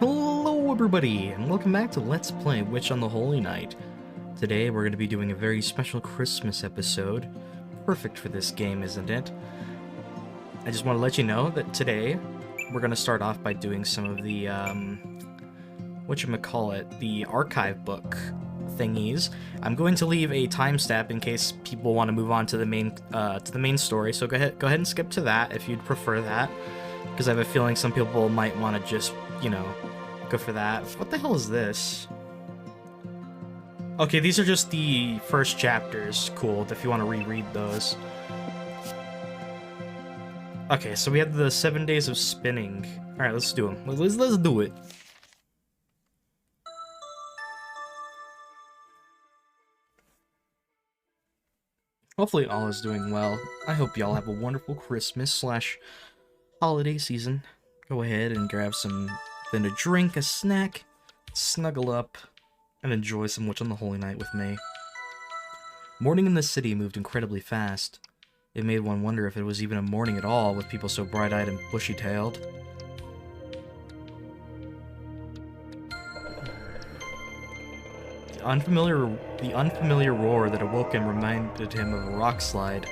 Hello everybody, and welcome back to Let's Play Witch on the Holy Night. Today we're going to be doing a very special Christmas episode. Perfect for this game, isn't it? I just want to let you know that today we're going to start off by doing some of the, the archive book thingies. I'm going to leave a timestamp in case people want to move on to the main story, so go ahead and skip to that if you'd prefer that, because I have a feeling some people might want to just, you know, go for that. What the hell is this? Okay, these are just the first chapters. Cool, if you want to reread those. Okay, so we have the 7 days of spinning. Alright, let's do them. Let's do it. Hopefully all is doing well. I hope y'all have a wonderful Christmas / holiday season. Go ahead and grab some then a drink, a snack, snuggle up, and enjoy some Witch on the Holy Night with me. Morning in the city moved incredibly fast. It made one wonder if it was even a morning at all, with people so bright-eyed and bushy-tailed. The unfamiliar roar that awoke him reminded him of a rock slide.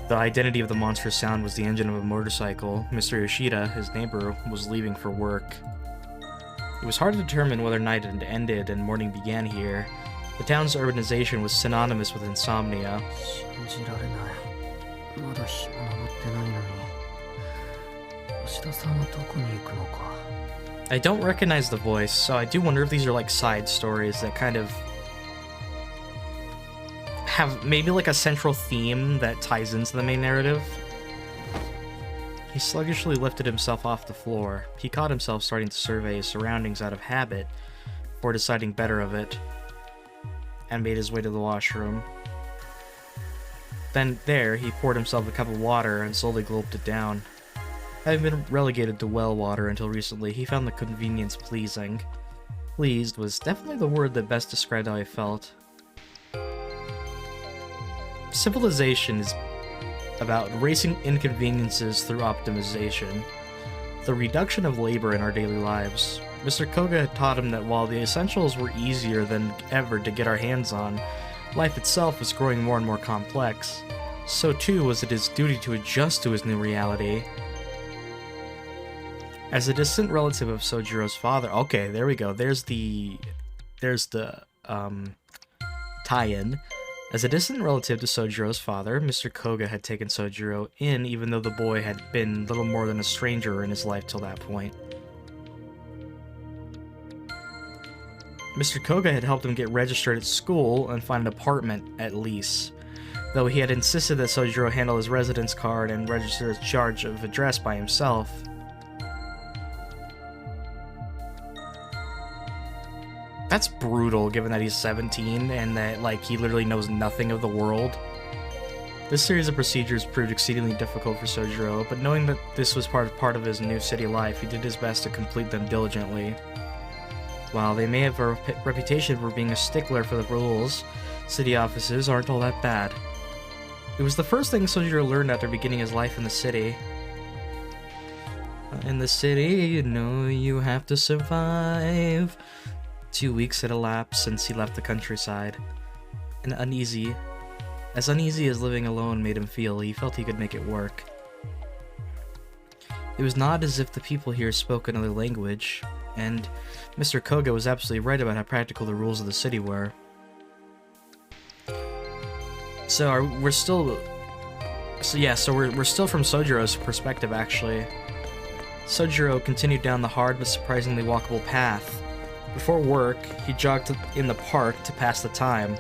The identity of the monstrous sound was the engine of a motorcycle. Mr. Yoshida, his neighbor, was leaving for work. It was hard to determine whether night had ended and morning began here. The town's urbanization was synonymous with insomnia. I don't recognize the voice, so I do wonder if these are like side stories that kind of have maybe like a central theme that ties into the main narrative. He sluggishly lifted himself off the floor. He caught himself starting to survey his surroundings out of habit before deciding better of it, and made his way to the washroom. Then there, he poured himself a cup of water and slowly gulped it down. Having been relegated to well water until recently, he found the convenience pleasing. Pleased was definitely the word that best described how he felt. Civilization is about erasing inconveniences through optimization, the reduction of labor in our daily lives. Mr. Koga had taught him that while the essentials were easier than ever to get our hands on, life itself was growing more and more complex. So too was it his duty to adjust to his new reality. As a distant relative of Soujyurou's father, okay, there we go, there's the tie-in. As a distant relative to Soujyurou's father, Mr. Koga had taken Soujyurou in, even though the boy had been little more than a stranger in his life till that point. Mr. Koga had helped him get registered at school and find an apartment at least, though he had insisted that Soujyurou handle his residence card and register his charge of address by himself. That's brutal, given that he's 17 and that, like, he literally knows nothing of the world. This series of procedures proved exceedingly difficult for Soujyurou, but knowing that this was part of his new city life, he did his best to complete them diligently. While they may have a reputation for being a stickler for the rules, city offices aren't all that bad. It was the first thing Soujyurou learned after beginning his life in the city. In the city, you know you have to survive. 2 weeks had elapsed since he left the countryside, and as uneasy as living alone made him feel, he felt he could make it work. It was not as if the people here spoke another language, and Mr. Koga was absolutely right about how practical the rules of the city were. We're still from Soujyurou's perspective, actually. Soujyurou continued down the hard but surprisingly walkable path. Before work, he jogged in the park to pass the time.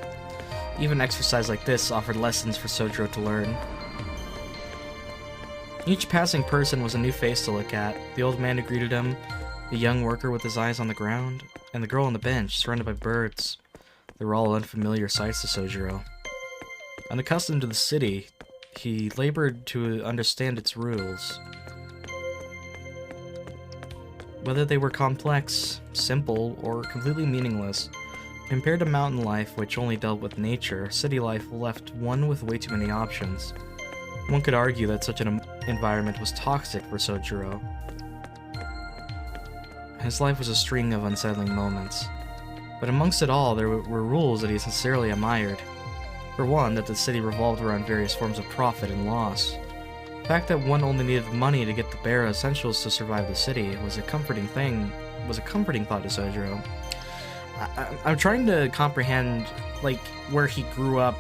Even exercise like this offered lessons for Soujyurou to learn. Each passing person was a new face to look at. The old man who greeted him, the young worker with his eyes on the ground, and the girl on the bench, surrounded by birds. They were all unfamiliar sights to Soujyurou. Unaccustomed to the city, he labored to understand its rules. Whether they were complex, simple, or completely meaningless, compared to mountain life, which only dealt with nature, city life left one with way too many options. One could argue that such an environment was toxic for Soujyurou. his life was a string of unsettling moments. But amongst it all, there were rules that he sincerely admired. For one, that the city revolved around various forms of profit and loss. The fact that one only needed money to get the bare essentials to survive the city was a comforting thought to Soujyurou. I'm trying to comprehend, like, where he grew up,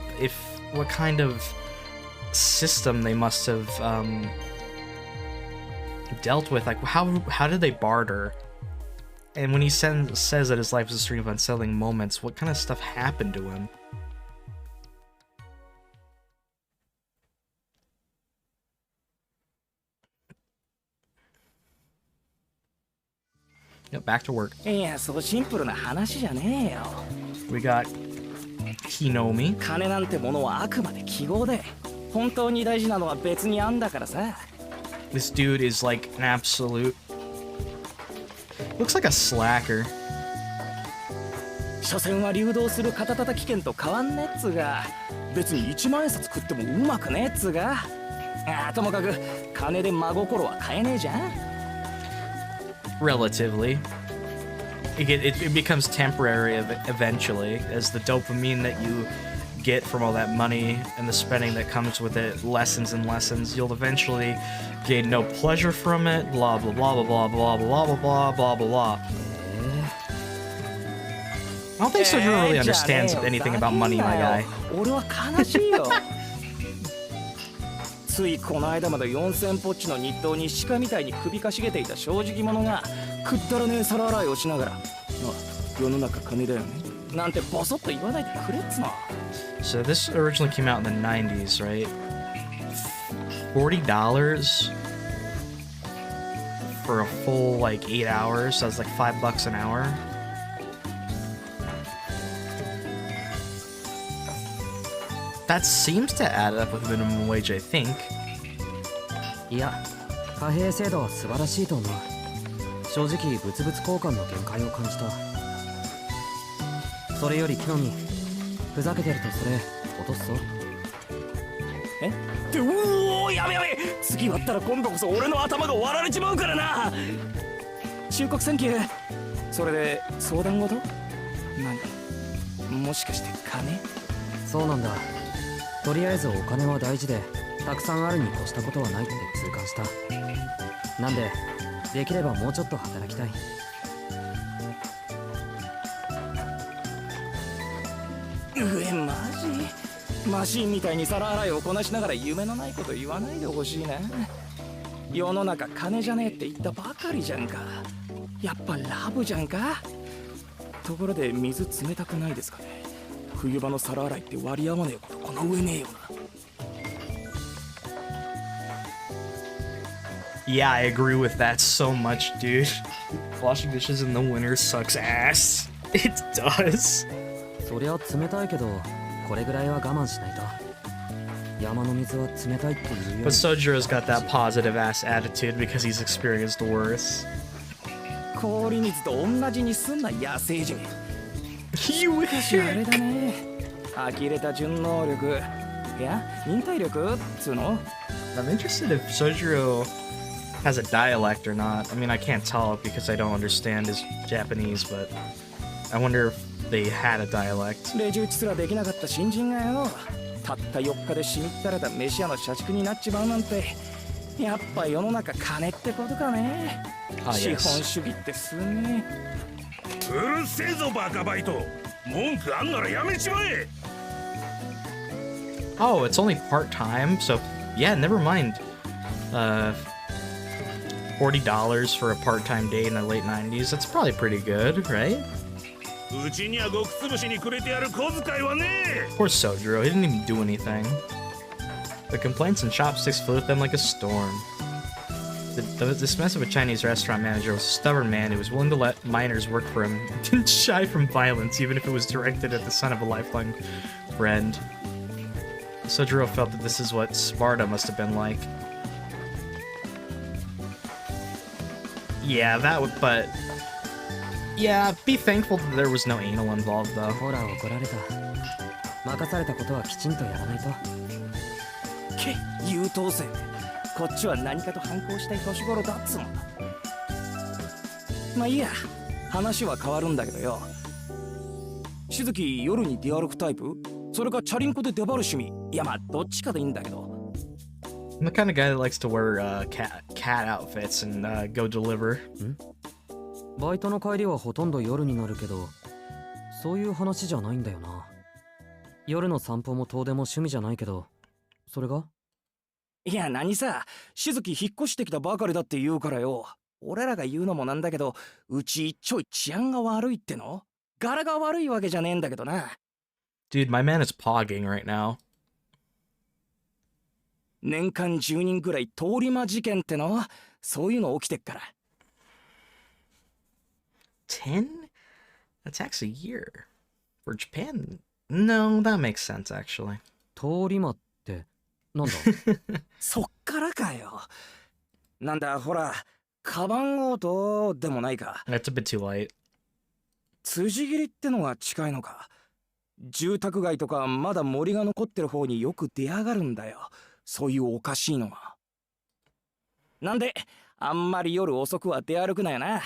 what kind of system they must have dealt with. Like, how did they barter? And when he says that his life is a string of unsettling moments, what kind of stuff happened to him? Yep, back to work. We got Hinomi. This dude is like an absolute... looks like a slacker. Relatively. It becomes temporary eventually, as the dopamine that you get from all that money and the spending that comes with it lessens and lessens. You'll eventually gain no pleasure from it, blah blah blah blah blah blah blah blah blah blah blah. I don't think Soujyurou really understands anything about money, my guy. ついこの間まで4000ポッチの日当に鹿みたいに首かしげていた正直者がくったらねえ皿洗いをしながら、まあ世の中金だよねなんてボソッと言わないでくれっつの。So this originally came out in the 90s, right? $40 for a full like 8 hours. So that's like $5 an hour. That seems to add up with minimum wage, I think. いや、貨幣制度は素晴らしいと思う。正直物々交換の限界を感じた。それより木の実、ふざけてるとそれ落とすぞ。え？っておお、やべやべ。次割ったら今度こそ俺の頭が割られちまうからな。忠告サンキュー。それで相談事？何？もしかして金？そうなんだ。とりあえずお金は大事で、たくさんあるに越したことはないって痛感した。なんで、できればもうちょっと働きたい。マジ？マシンみたいに皿洗いをこなしながら夢のないこと言わないでほしいな。世の中金じゃねえって言ったばかりじゃんか。やっぱラブじゃんか。ところで水冷たくないですかね。冬場の皿洗いって割り合わねえことこの上ねえよな。Yeah, I agree with that so much, dude. Washing dishes in the winter sucks ass. It does. そりゃ冷たいけど、これぐらいは我慢しないと。山の水は冷たいって言うよ。But Soujyurou's got that positive ass attitude because he's experienced worse. 氷水と同じにすんな野生人。You しかしあれだね。呆れた順能力。いや、忍耐力っつうの。I'm interested if Soujyurou has a dialect or not. I mean, I can't tell because I don't understand his Japanese, but I wonder if they had a dialect. レジ打ちすらできなかった新人がよ。たった4日でしみったれた飯屋の社畜になっちまうなんて。やっぱ世の中金ってことかね。資本主義ってすげえ。うるせえぞバカバイト。文句あんならやめちまえ。Oh, it's only part-time, so yeah, never mind. $40 for a part-time day in the late 90s. That's probably pretty good, right? うちにはごくつぶしにくれてやる小遣いはねえ。 Poor Soujyurou, he didn't even do anything. The complaints and chopsticks flew at them like a storm. This mess of a Chinese restaurant manager was a stubborn man who was willing to let minors work for him and didn't shy from violence, even if it was directed at the son of a lifelong friend. Soujyurou felt that this is what Sparta must have been like. Yeah, that would, but... Yeah, be thankful that there was no anal involved, though. ほら怒られた。任されたことはきちんとやらないと。け、優等生。こっちは何かと反抗したい年頃だっつもん。まあいいや、話は変わるんだけどよ。しずき夜に出歩くタイプ？それかチャリンコで出張る趣味？いやまあどっちかでいいんだけど。I'm the kind of guy that likes to wear cat outfits and go deliver. バイトの帰りはほとんど夜になるけど、そういう話じゃないんだよな。夜の散歩も遠出も趣味じゃないけど、それが？いや何さ、しずき引っ越してきたばかりだって言うからよ。俺らが言うのもなんだけど、うちちょい治安が悪いっての？柄が悪いわけじゃねえんだけどな。Dude, my man is pogging right now. 年間10人ぐらい通り魔事件っての？そういうの起きてっから。10 attacks a year for Japan? No, that makes sense actually. 通り魔ってなんだ？そっからかよ。なんだほら、カバン強盗でもないか。That's a bit too light. 辻斬りってのが近いのか。住宅街とかまだ森が残ってる方によく出やがるんだよ。そういうおかしいのが。なんであんまり夜遅くは出歩くなよな。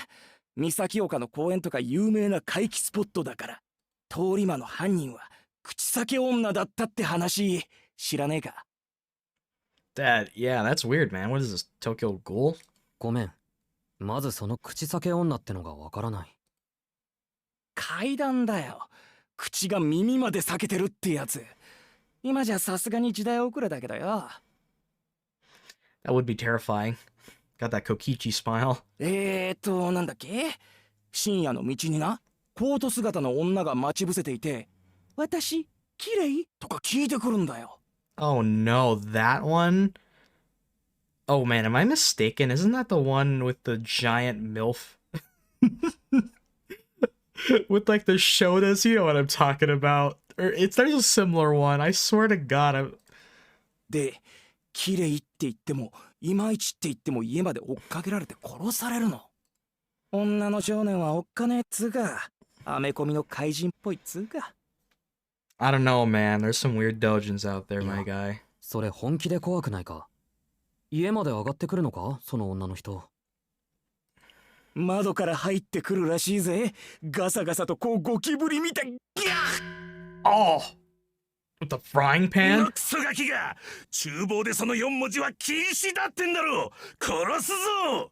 三崎岡の公園とか有名な怪奇スポットだから。通り魔の犯人は口裂け女だったって話知らねえか？ Yeah, that's weird, man. What is this, Tokyo Ghoul? ごめん。まずその口裂け女ってのがわからない。階段だよ。口が耳まで裂けてるってやつ。今じゃさすがに時代遅れだけどよ。That would be terrifying. Got that Kokichi smile. なんだっけ？深夜の道にな、コート姿の女が待ち伏せていて、私、綺麗？とか聞いてくるんだよ。Oh no, that one? Oh man, am I mistaken? Isn't that the one with the giant MILF? With like the shodas, you know what I'm talking about. There's a similar one. I swear to God. で、綺麗って言っても、いまいちって言っても家まで追っかけられて殺されるの。女の少年はおっかねえっつうか、アメコミの怪人っぽいっつうか。I don't know, man. There's some weird dojins out there, my guy. それ本気で怖くないか？家まで上がってくるのか？その女の人。窓から入ってくるらしいぜ。ガサガサとこうゴキブリみたい。ギャー！ Oh! With the frying pan? クソガキが厨房でその4文字は禁止だってんだろ。殺すぞ。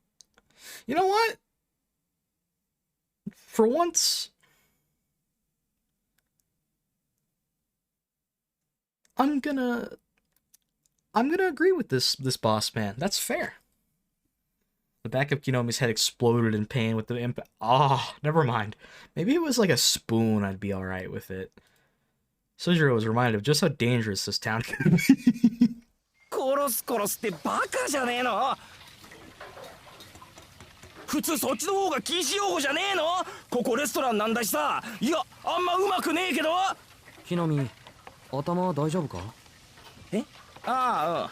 You know what? For once, I'm gonna agree with this boss man. That's fair. The back of Kinomi's head exploded in pain with the impact. Oh, never mind. Maybe it was like a spoon. I'd be alright with it. Soujyurou was reminded of just how dangerous this town can be. 殺すってバカじゃねえの？普通そっちの方が禁止用語じゃねえの？ここレストランなんだしさ。いや、あんまうまくねえけど。ひなみ、頭大丈夫か？え？ああ、うん。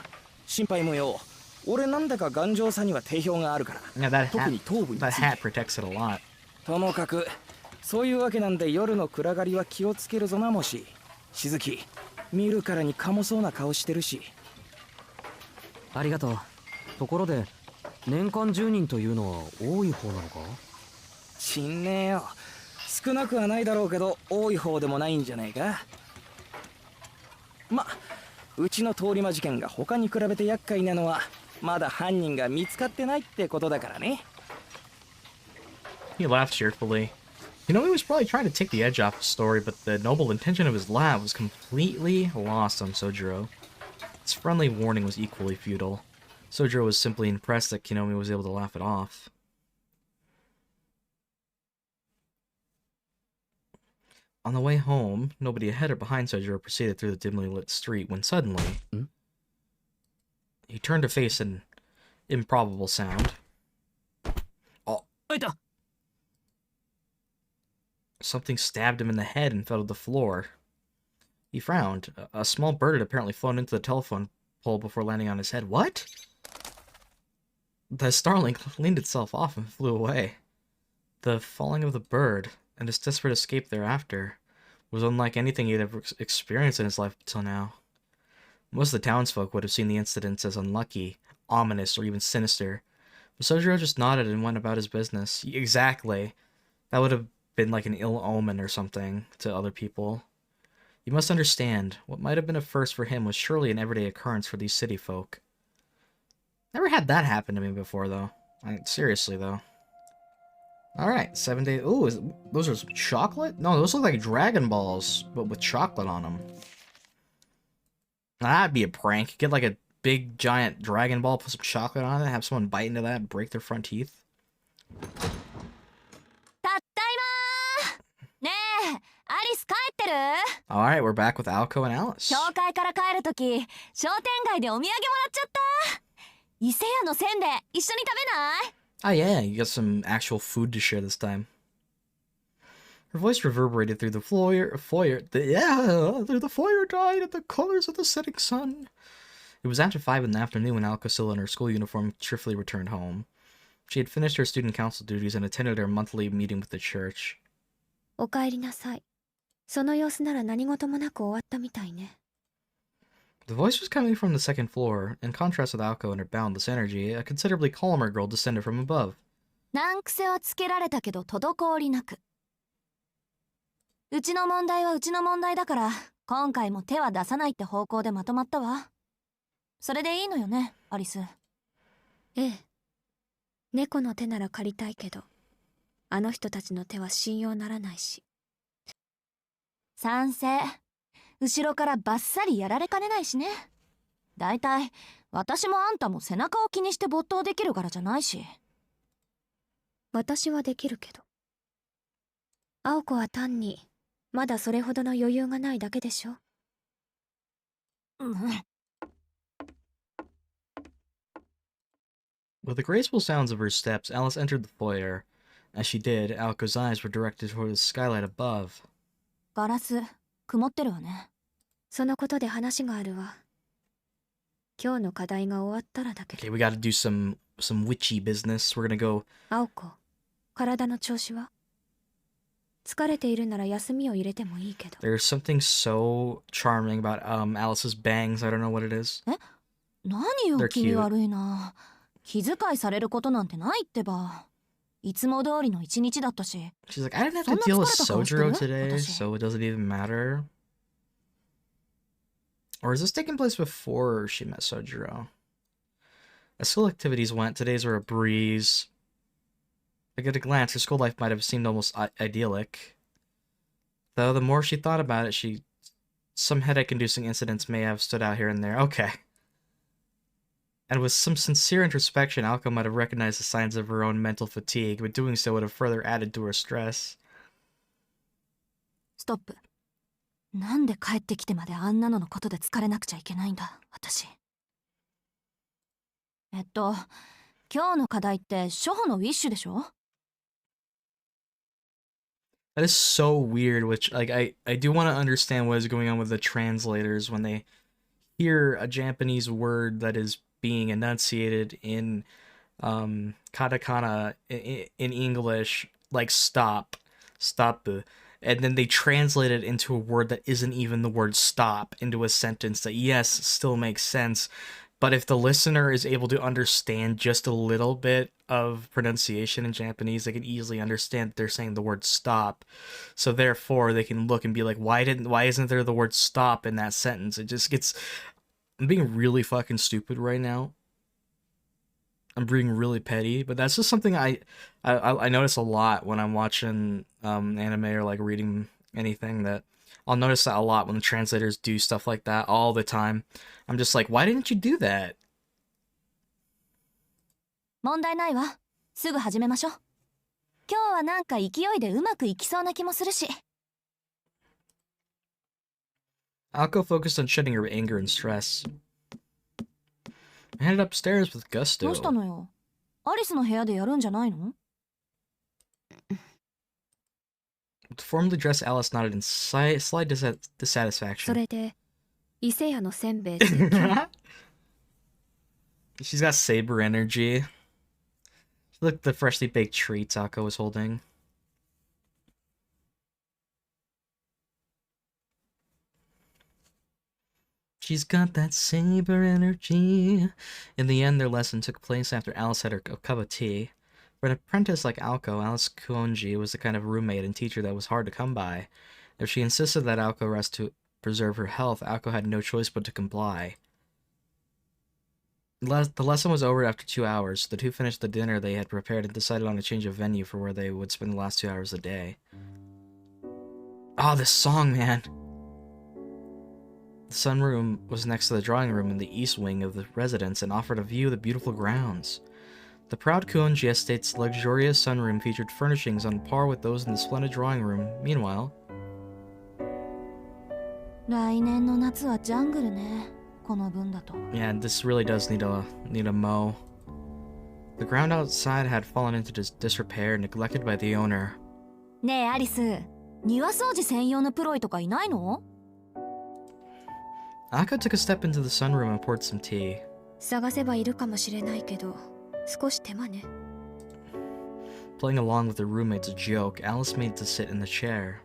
心配無用。俺なんだか頑丈さには定評があるから。Yeah, 特に頭部につい that て。 hat protects it a lot. ともかく、そういうわけなんで夜の暗がりは気をつけるぞなもし。しずき、見るからにかもそうな顔してるし。ありがとう。ところで、年間10人というのは多い方なのか？知んねえよ。少なくはないだろうけど、多い方でもないんじゃねえか。うちの通り魔事件が他に比べて厄介なのは、まだ犯人が見つかってないってことだからね。He laughed cheerfully. You know, he was probably trying to take the edge off the story, but the noble intention of his laugh was completely lost on Soujyurou. His friendly warning was equally futile. Soujyurou was simply impressed that Kinomi was able to laugh it off. On the way home, nobody ahead or behind Soujyurou proceeded through the dimly lit street when suddenly, he turned to face an improbable sound. Oh. Something stabbed him in the head and fell to the floor. He frowned. A small bird had apparently flown into the telephone pole before landing on his head. What? The starling leaned itself off and flew away. The falling of the bird, and his desperate escape thereafter, was unlike anything he had ever experienced in his life until now. Most of the townsfolk would have seen the incidents as unlucky, ominous, or even sinister, Soujyurou just nodded and went about his business. Exactly. That would have been like an ill omen or something to other people. You must understand, what might have been a first for him was surely an everyday occurrence for these city folk. Never had that happen to me before, though. Seriously, though. Alright, 7 days. Ooh, those are some chocolate? No, those look like Dragon Balls, but with chocolate on them. That'd be a prank. Get like a big, giant Dragon Ball, put some chocolate on it, have someone bite into that, break their front teeth. Alright, we're back with Aoko and Alice. Oh yeah, you got some actual food to share this time. Her voice reverberated through the foyer died at the colors of the setting sun. It was after 5 in the afternoon when Aoko, still in her school uniform, cheerfully returned home. She had finished her student council duties and attended her monthly meeting with the church. The voice was coming from the second floor. In contrast with Aoko and her boundless energy, a considerably calmer girl descended from above. With the graceful sounds of her steps, Alice entered the foyer. As she did, Aoko's eyes were directed toward the skylight above. Okay, we gotta do some witchy business. We're gonna go... There's something so charming about Alice's bangs. I don't know what it is. They're cute. She's like, I didn't have to deal with Soujyurou today, so it doesn't even matter. Or is this taking place before she met Soujyurou? As school activities went, today's were a breeze. Like, at a glance, her school life might have seemed almost idyllic. Though, the more she thought about it, some headache-inducing incidents may have stood out here and there. Okay. And with some sincere introspection, Aoko might have recognized the signs of her own mental fatigue, but doing so would have further added to her stress. Stop. なんで帰ってきてまであんなののことで疲れなくちゃいけないんだ、私。今日の課題って初歩のウィッシュでしょ? That is so weird, which, like, I do want to understand what is going on with the translators when they hear a Japanese word that is being enunciated in katakana in English, like stop, and then they translate it into a word that isn't even the word stop into a sentence that, yes, still makes sense, but if the listener is able to understand just a little bit of pronunciation in Japanese, they can easily understand that they're saying the word stop. So therefore, they can look and be like, why isn't there the word stop in that sentence? It just gets... I'm being really fucking stupid right now. I'm being really petty, but that's just something I notice a lot when I'm watching anime or like reading anything, that I'll notice that a lot when the translators do stuff like that all the time. I'm just like, why didn't you do that? 問題ないわ。すぐ始めましょう。今日はなんか勢いでうまくいきそうな気もするし。Aoko focused on shedding her anger and stress. I headed upstairs with gusto. どうしたのよ? アリスの部屋でやるんじゃないの? The formally dressed Alice nodded in slight dissatisfaction. それで、伊勢屋のせんべいって。She's got saber energy. Look at the freshly baked treats Aoko was holding. She's got that saber energy. In the end, their lesson took place after Alice had her cup of tea. For an apprentice like Aoko, Alice Kuonji was the kind of roommate and teacher that was hard to come by. If she insisted that Aoko rest to preserve her health, Aoko had no choice but to comply. The lesson was over after 2 hours. The two finished the dinner they had prepared and decided on a change of venue for where they would spend the last 2 hours a day. Oh, this song, man! The sunroom was next to the drawing room in the east wing of the residence and offered a view of the beautiful grounds. The proud Kuonji estate's luxurious sunroom featured furnishings on par with those in the splendid drawing room. Meanwhile, 来年の夏はジャングルね。この分だと。 yeah, this really does need a mow. The ground outside had fallen into disrepair, neglected by the owner. ねえアリス、庭掃除専用のプロイとかいないの？ Aka took a step into the sunroom and poured some tea. 探せばいるかもしれないけど、少し手間ね。 Playing along with her roommate's joke, Alice made to sit in the chair.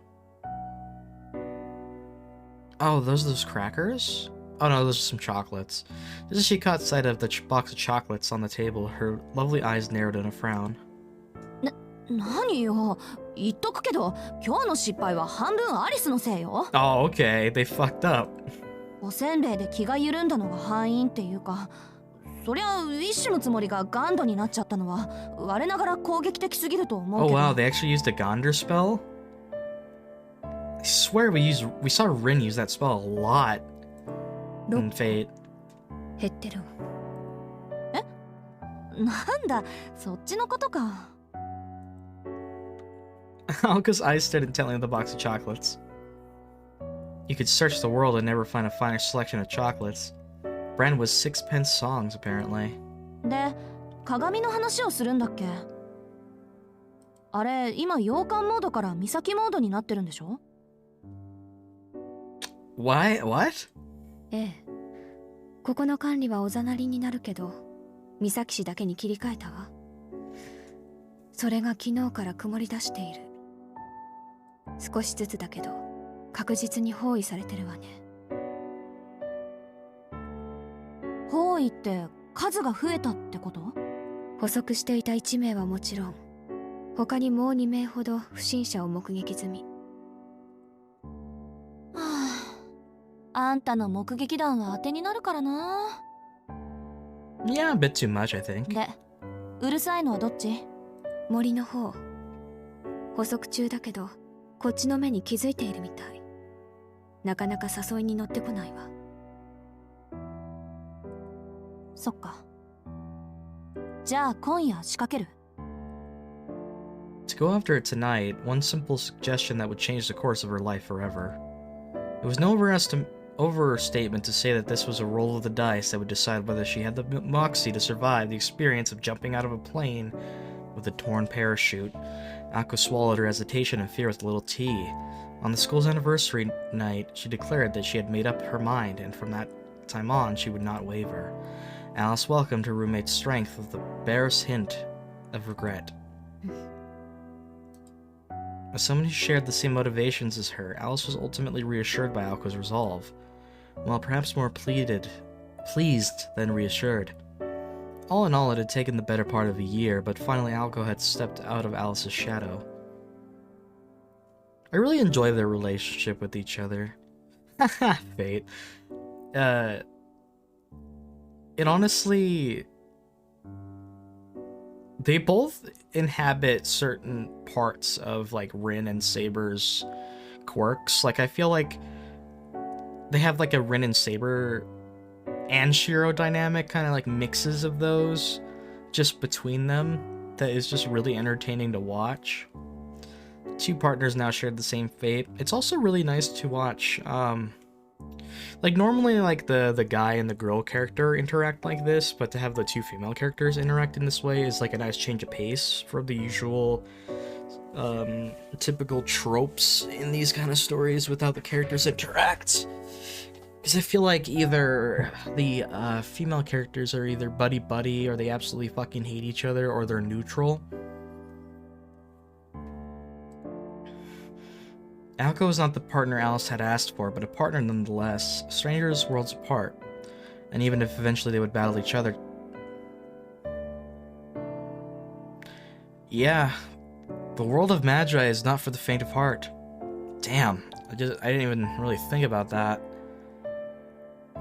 Oh, those crackers? Oh no, those are some chocolates. Just as she caught sight of the box of chocolates on the table, her lovely eyes narrowed in a frown. 何よ、言っとくけど、今日の失敗は半分アリスのせいよ。 Oh, okay, they fucked up. おせんべいで気が緩んだのが敗因っていうか、そりゃウィッシュのつもりがガンドになっちゃったのは我ながら攻撃的すぎると思う Oh けど。 wow, they actually used a Gonder spell? I swear we saw Rin use that spell a lot in Fate. 減ってる。え？なんだ、そっちのことか。 Alka's eyes stared intently at the box of chocolates. You could search the world and never find a finer selection of chocolates. Brand was sixpence songs, apparently. で、鏡の話をするんだっけ？あれ、今洋館モードから岬モードになってるんでしょ？ What? ええ。ここの管理はおざなりになるけど、岬市だけに切り替えたわ。それが昨日から曇り出している。少しずつだけど、確実に包囲されてるわね。包囲って数が増えたってこと？捕捉していた1名はもちろん、他にもう2名ほど不審者を目撃済み。はあ、あんたの目撃談は当てになるからな。 Yeah, a bit too much, I think. で、うるさいのはどっち？森の方。捕捉中だけど、こっちの目に気づいているみたい。なかなか誘いに乗ってこないわ。そっか。じゃあ今夜仕掛ける？ To go after it tonight, one simple suggestion that would change the course of her life forever. It was no overstatement to say that this was a roll of the dice that would decide whether she had the moxie to survive the experience of jumping out of a plane with a torn parachute. Ako swallowed her hesitation and fear with a little tea. On the school's anniversary night, she declared that she had made up her mind, and from that time on, she would not waver. Alice welcomed her roommate's strength with the barest hint of regret. As someone who shared the same motivations as her, Alice was ultimately reassured by Aoko's resolve, while perhaps more pleased than reassured. All in all, it had taken the better part of a year, but finally Aoko had stepped out of Alice's shadow. I really enjoy their relationship with each other. Haha, Fate. It honestly... They both inhabit certain parts of, like, Rin and Saber's quirks. Like, I feel like they have, like, a Rin and Saber and Shiro dynamic, kind of, like, mixes of those just between them that is just really entertaining to watch. Two partners now shared the same fate. It's also really nice to watch, like, normally, like, the guy and the girl character interact like this, but to have the two female characters interact in this way is, like, a nice change of pace from the usual, typical tropes in these kind of stories with how the characters interact. Because I feel like either the, female characters are either buddy-buddy, or they absolutely fucking hate each other, or they're neutral. Aoko was not the partner Alice had asked for, but a partner nonetheless. Strangers worlds apart. And even if eventually they would battle each other... Yeah, the world of Magi is not for the faint of heart. Damn, I didn't even really think about that.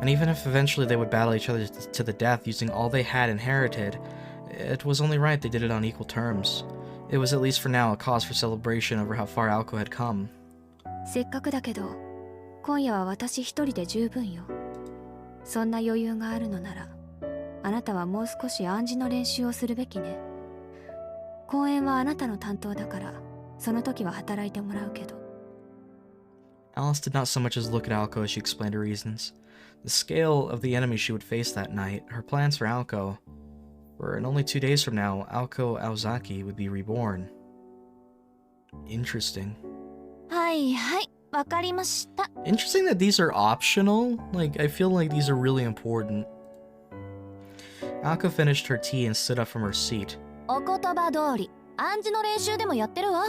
And even if eventually they would battle each other to the death using all they had inherited, it was only right they did it on equal terms. It was at least for now a cause for celebration over how far Aoko had come. せっかくだけど、今夜は私一人で十分よ。そんな余裕があるのなら、あなたはもう少し暗示の練習をするべきね。公演はあなたの担当だから、その時は働いてもらうけど。Alice did not so much as look at Aoko as she explained her reasons. The scale of the enemy she would face that night, her plans for Aoko. For in only 2 days from now, Aoko Aozaki would be reborn. Interesting. はいはい、わかりました。Interesting that these are optional. Like, I feel like these are really important. Aoko finished her tea and stood up from her seat. お言葉通り、暗示の練習でもやってるわ。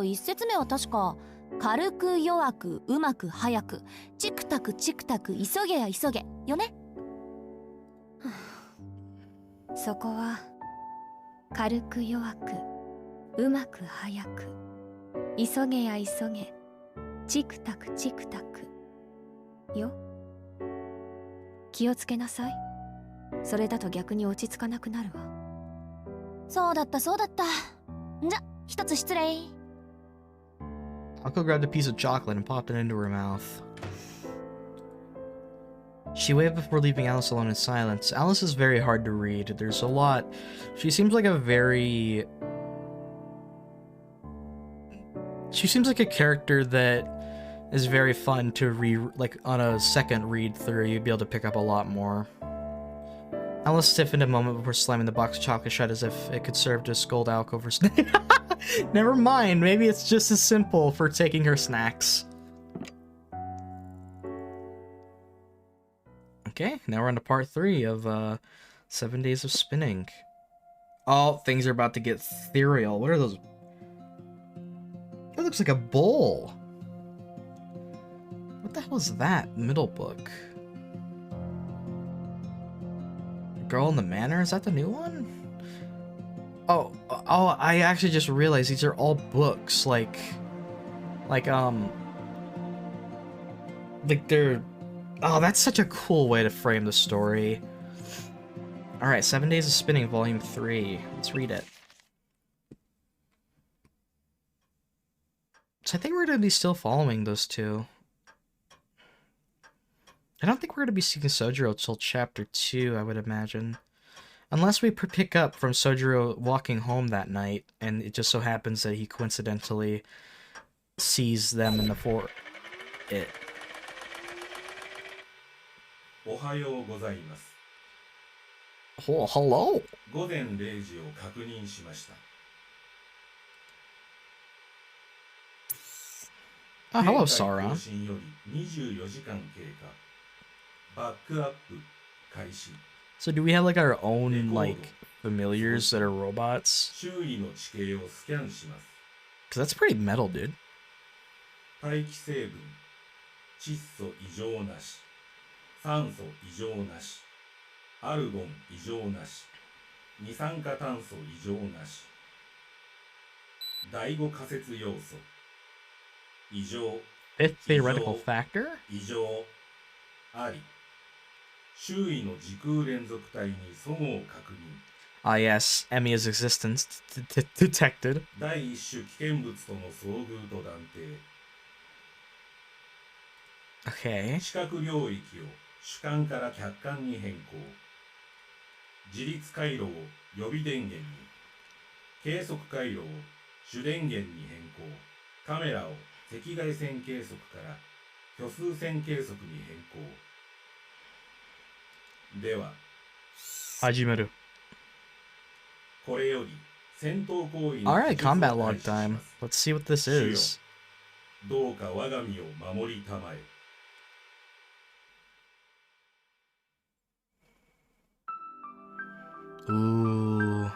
一節目は確か、軽く弱くうまく早く、チクタクチクタク急げや急げよね。そこは軽く弱くうまく早く急げや急げチクタクチクタクよ。気をつけなさい。それだと逆に落ち着かなくなるわ。そうだったそうだった。じゃ、一つ失礼。Aoko grabbed a piece of chocolate and popped it into her mouth. She waved before leaving Alice alone in silence. Alice is very hard to read. There's a lot. She seems like a very... She seems like a character that is very fun to read, like on a second read through, you'd be able to pick up a lot more. Alice stiffened a moment before slamming the box of chocolate shut as if it could serve to scold Aoko for Never mind, maybe it's just as simple for taking her snacks. Okay, now we're on to part 3 of 7 Days of Spinning. Oh, things are about to get ethereal. What are those? That looks like a bowl. What the hell is that? Middle book. Girl in the Manor? Is that the new one? Oh, I actually just realized these are all books, like they're... Oh, that's such a cool way to frame the story. Alright, 7 Days of Spinning, Volume 3. Let's read it. So I think we're going to be still following those two. I don't think we're going to be seeing Soujyurou till Chapter 2, I would imagine. Unless we pick up from Soujyurou walking home that night, and it just so happens that he coincidentally sees them in the forest. Oh, hello. Oh, hello, Sauron. So do we have like our own like familiars that are robots? Because that's pretty metal, dude. Fifth theoretical factor? Ah yes, Emiya's existence detected. Okay. 主観から客観に変更。自律回路を予備電源に。計測回路を主電源に変更。カメラを赤外線計測から虚数線計測に変更。では、始める。これより戦闘行為に。Alright, combat log time. Let's see what this is. どうか我が身を守りたまえ。Ooh.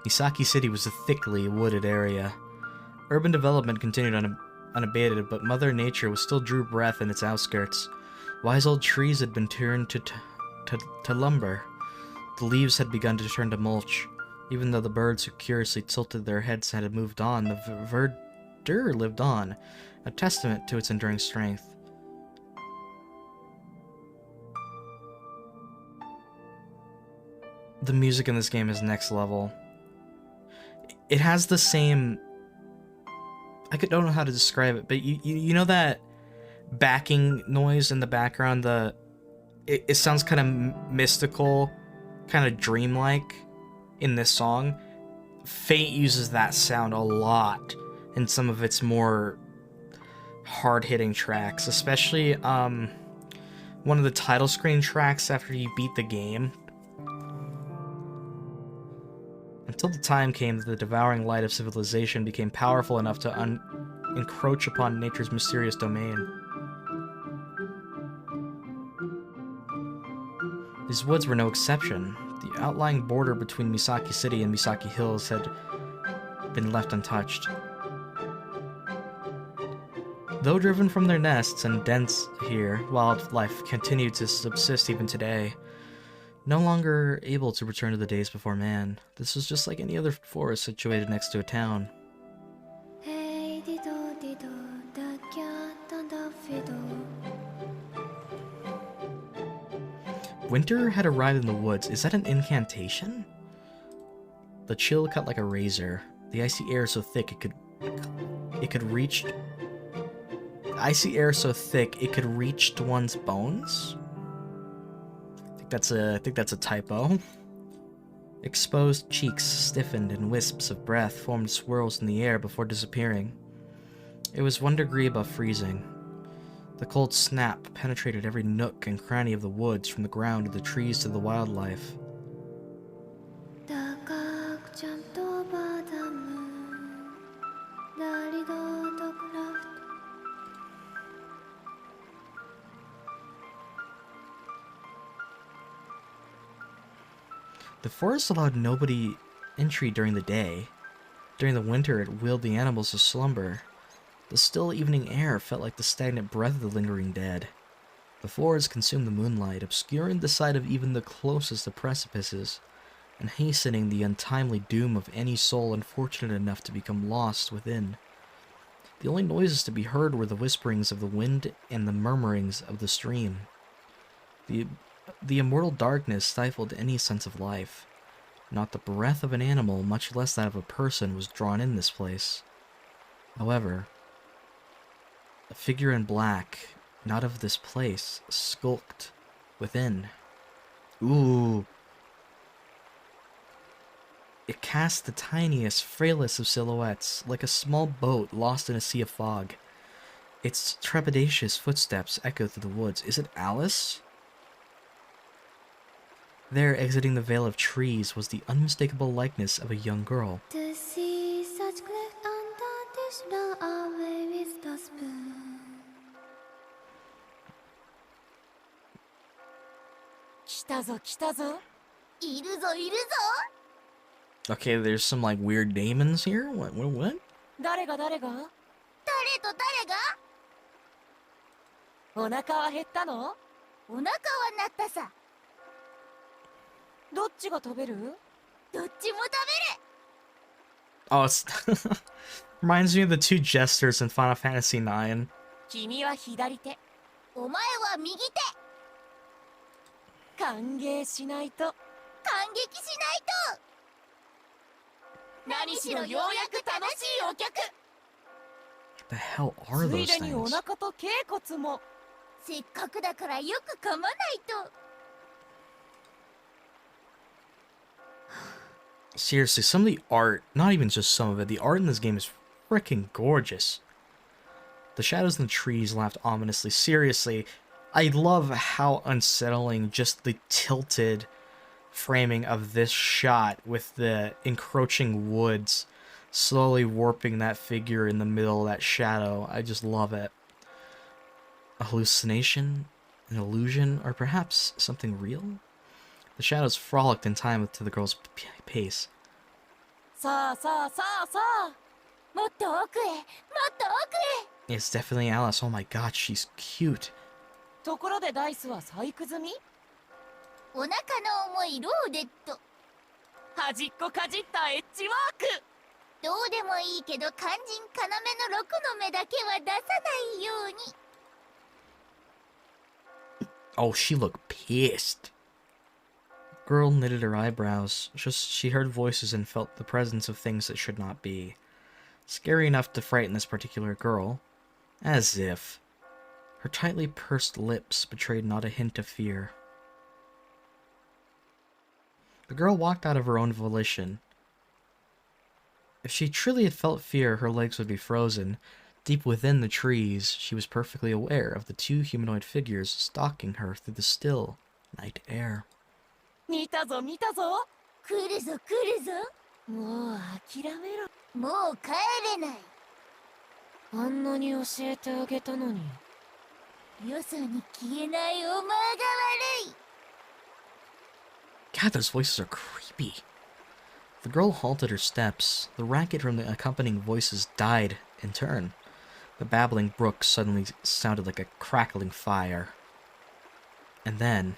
Misaki City was a thickly wooded area. Urban development continued unabated, but Mother Nature was still drew breath in its outskirts. Wise old trees had been turned to lumber. The leaves had begun to turn to mulch. Even though the birds who curiously tilted their heads had moved on, the verdure lived on, a testament to its enduring strength. The music in this game is next level. It has the same... don't know how to describe it, but you know that backing noise in the background? It sounds kind of mystical, kind of dreamlike in this song. Fate uses that sound a lot in some of its more hard-hitting tracks, especially one of the title screen tracks after you beat the game. Until the time came that the devouring light of civilization became powerful enough to encroach upon nature's mysterious domain. These woods were no exception. The outlying border between Misaki City and Misaki Hills had been left untouched. Though driven from their nests and dens here, wildlife continued to subsist even today. No longer able to return to the days before man, this was just like any other forest situated next to a town. Winter had arrived in the woods. Is that an incantation? The chill cut like a razor. The icy air so thick it could reach... Icy air so thick it could reach to one's bones? I think that's a typo. Exposed cheeks stiffened and wisps of breath formed swirls in the air before disappearing. It was 1 degree above freezing. The cold snap penetrated every nook and cranny of the woods, from the ground to the trees to the wildlife. The forest allowed nobody entry during the day. During the winter, it willed the animals to slumber. The still evening air felt like the stagnant breath of the lingering dead. The forest consumed the moonlight, obscuring the sight of even the closest of precipices, and hastening the untimely doom of any soul unfortunate enough to become lost within. The only noises to be heard were the whisperings of the wind and the murmurings of the stream. The immortal darkness stifled any sense of life. Not the breath of an animal, much less that of a person, was drawn in this place. However, a figure in black, not of this place, skulked within. Ooh. It cast the tiniest, frailest of silhouettes, like a small boat lost in a sea of fog. Its trepidatious footsteps echoed through the woods. Is it Alice? There, exiting the veil of trees, was the unmistakable likeness of a young girl. To see such cleft under this away with the spoon. Okay, there's some like weird demons here. What? 誰が誰が？誰と誰が？お腹は減ったの？お腹は鳴ったさ。どっちが食べる？どっちも食べる。 Oh, it's reminds me of the two jesters in Final Fantasy IX. 君は左手。お前は右手。歓迎しないと。感激しないと。何しろようやく楽しいお客。 What the hell are つい those でにお things? 腹と頸骨も。せっかくだからよく噛まないと。 Seriously, some of the art, not even just some of it, the art in this game is freaking gorgeous. The shadows in the trees laughed ominously. Seriously, I love how unsettling just the tilted framing of this shot with the encroaching woods slowly warping that figure in the middle of that shadow. I just love it. A hallucination, an illusion, or perhaps something real? The shadows frolicked in time to the girl's pace. さあさあさあさあ、もっと奥へもっと奥へ。 It's definitely Alice. Oh my god, she's cute. ところでダイスは細工済み？お腹の重いローデット。端っこかじったエッジワーク。どうでもいいけど肝心要の6の目だけは出さないように。Oh, she looked pissed. Girl knitted her eyebrows. She heard voices and felt the presence of things that should not be. Scary enough to frighten this particular girl. As if. Her tightly pursed lips betrayed not a hint of fear. The girl walked out of her own volition. If she truly had felt fear, her legs would be frozen. Deep within the trees, she was perfectly aware of the two humanoid figures stalking her through the still night air. 見たぞ見たぞ。来るぞ来るぞ。もう諦めろ。もう帰れない。あんなに教えてあげたのに。よそに消えないお前が悪い。 God, those voices are creepy. The girl halted her steps. The racket from the accompanying voices died in turn. The babbling brook suddenly sounded like a crackling fire. And then,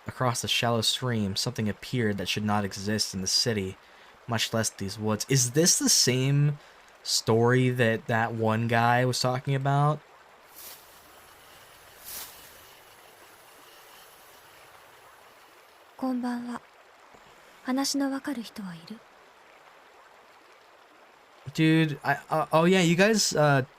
across the shallow stream, something appeared that should not exist in the city, much less these woods. Is this the same story that one guy was talking about? こんばんは。話のわかる人はいる？ Dude, oh yeah, you guys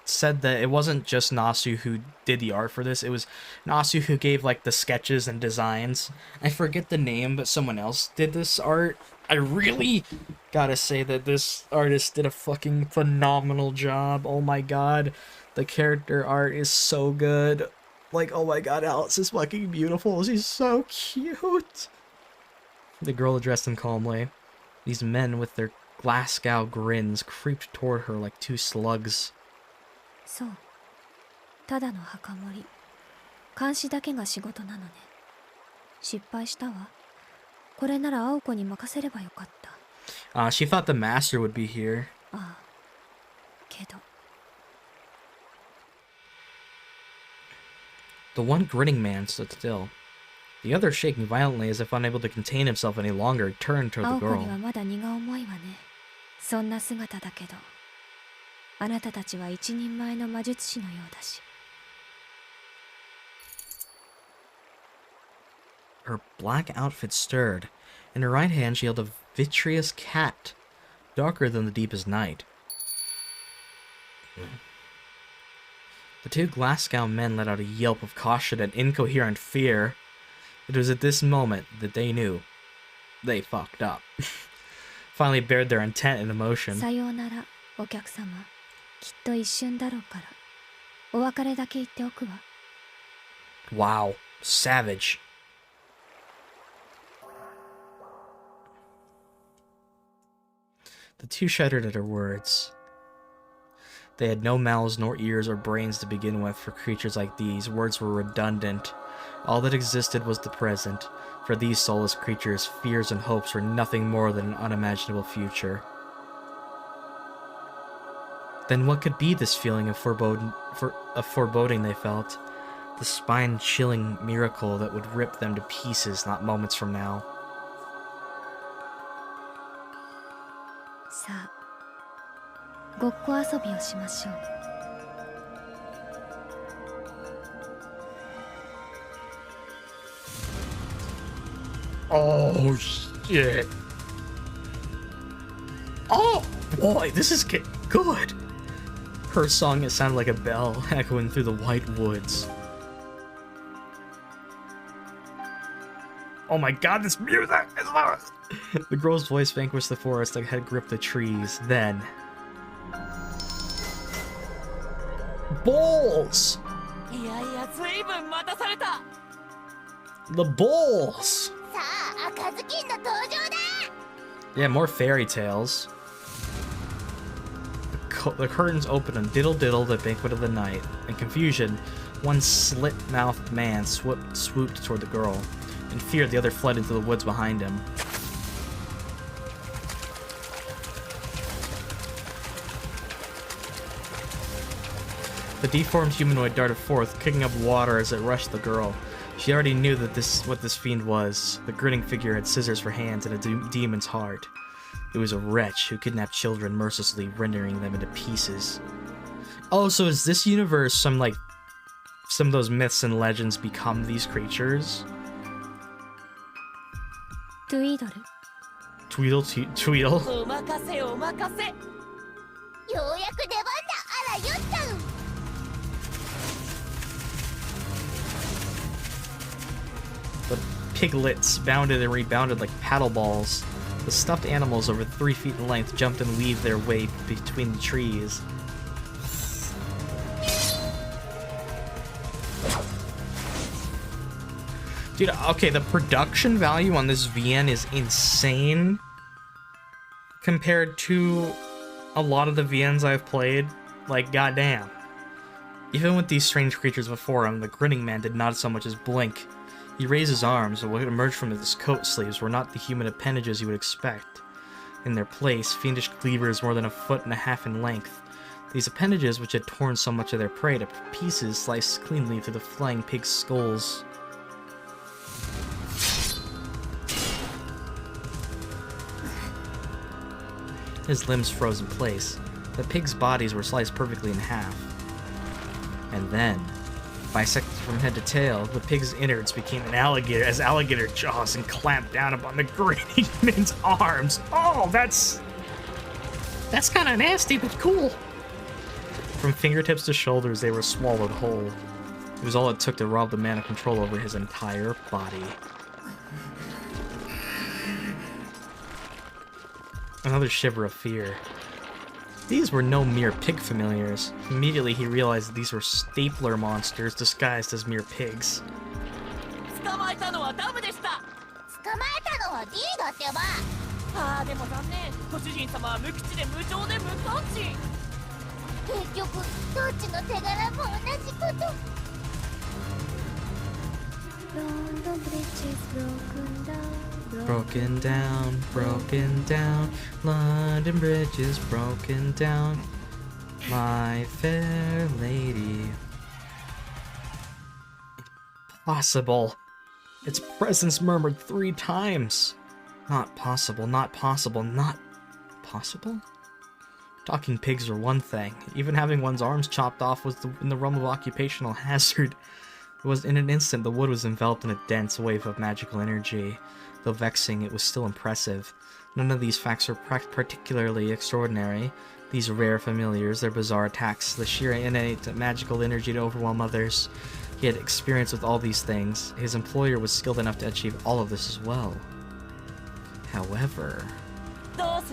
said that it wasn't just Nasu who did the art for this. It was Nasu who gave like the sketches and designs. I forget the name, but someone else did this art. I really gotta say that this artist did a fucking phenomenal job. Oh my god, the character art is so good. Like, oh my god, Alice is fucking beautiful. She's so cute. The girl addressed him calmly. These men with their Glasgow grins creeped toward her like two slugs. そう。ただの墓守り。監視だけが仕事なのね。失敗したわ。これなら青子に任せればよかった。She thought the master would be here. ああ。けど。The one grinning man stood still. The other, shaking violently as if unable to contain himself any longer, turned toward the 青子 girl. にはまだ荷が重いわね。そんな姿だけど。あなたたちは一人前の魔術師のようだし。Her black outfit stirred. In her right hand she held a vitreous cat, darker than the deepest night. The two Glasgow men let out a yelp of caution and incoherent fear. It was at this moment that they knew they fucked up. Finally bared their intent and emotion. さようなら、お客様。きっと一瞬だろうから。お別れだけ言っておくわ。Wow, savage. The two shuddered at her words. They had no mouths nor ears or brains to begin with. For creatures like these, words were redundant. All that existed was the present. For these soulless creatures, fears and hopes were nothing more than an unimaginable future. Then what could be this feeling of foreboding they felt? The spine-chilling miracle that would rip them to pieces not moments from now. さあ、ごっこ遊びをしましょう。Oh shit. Oh boy, this is good. Her song, it sounded like a bell echoing through the white woods. Oh my god, this music is lost. The girl's voice vanquished the forest that had gripped the trees. Then balls! いやいや、ずいぶん待たされた。 The balls! さあ、赤ずきんの登場だ。 Yeah, more fairy tales. The curtains opened on Diddle Diddle, the banquet of the night. In confusion, one slit-mouthed man swooped toward the girl. In fear, the other fled into the woods behind him. The deformed humanoid darted forth, kicking up water as it rushed the girl. She already knew that what this fiend was. The grinning figure had scissors for hands and a demon's heart. It was a wretch who kidnapped children mercilessly, rendering them into pieces. Oh, so is this universe some of those myths and legends become these creatures? Tweedle. Tweedle? お任せお任せ。ようやく出番だ。あらよっちゃん。The piglets bounded and rebounded like paddle balls. The stuffed animals over 3 feet in length jumped and weaved their way between the trees. Dude, okay, the production value on this VN is insane compared to a lot of the VNs I've played. Like, goddamn. Even with these strange creatures before him, the grinning man did not so much as blink. He raised his arms, and what emerged from his coat sleeves were not the human appendages you would expect. In their place, fiendish cleavers more than 1.5 feet in length. These appendages, which had torn so much of their prey to pieces, sliced cleanly through the flying pig's skulls. His limbs froze in place. The pigs' bodies were sliced perfectly in half. And then, bisected from head to tail, the pig's innards became an alligator as alligator jaws and clamped down upon the grinning man's arms. Oh, that's kind of nasty, but cool. From fingertips to shoulders, they were swallowed whole. It was all it took to rob the man of control over his entire body. Another shiver of fear. These were no mere pig familiars. Immediately he realized that these were stapler monsters disguised as mere pigs. 捕まえたのはダムでした。捕まえたのは D だってば。ああ、でも残念。ご主人様は無口で無情で無関心。結局どっちの手柄も同じこと。London Bridge is broken down. Broken down, broken down. London Bridge is broken down. My fair lady. Impossible. Its presence murmured 3 times. Not possible, not possible, not possible? Talking pigs are one thing. Even having one's arms chopped off was in the realm of occupational hazard. It was in an instant the wood was enveloped in a dense wave of magical energy. Though vexing, it was still impressive. None of these facts were particularly extraordinary. These rare familiars, their bizarre attacks, the sheer innate magical energy to overwhelm others. He had experience with all these things. His employer was skilled enough to achieve all of this as well. However... I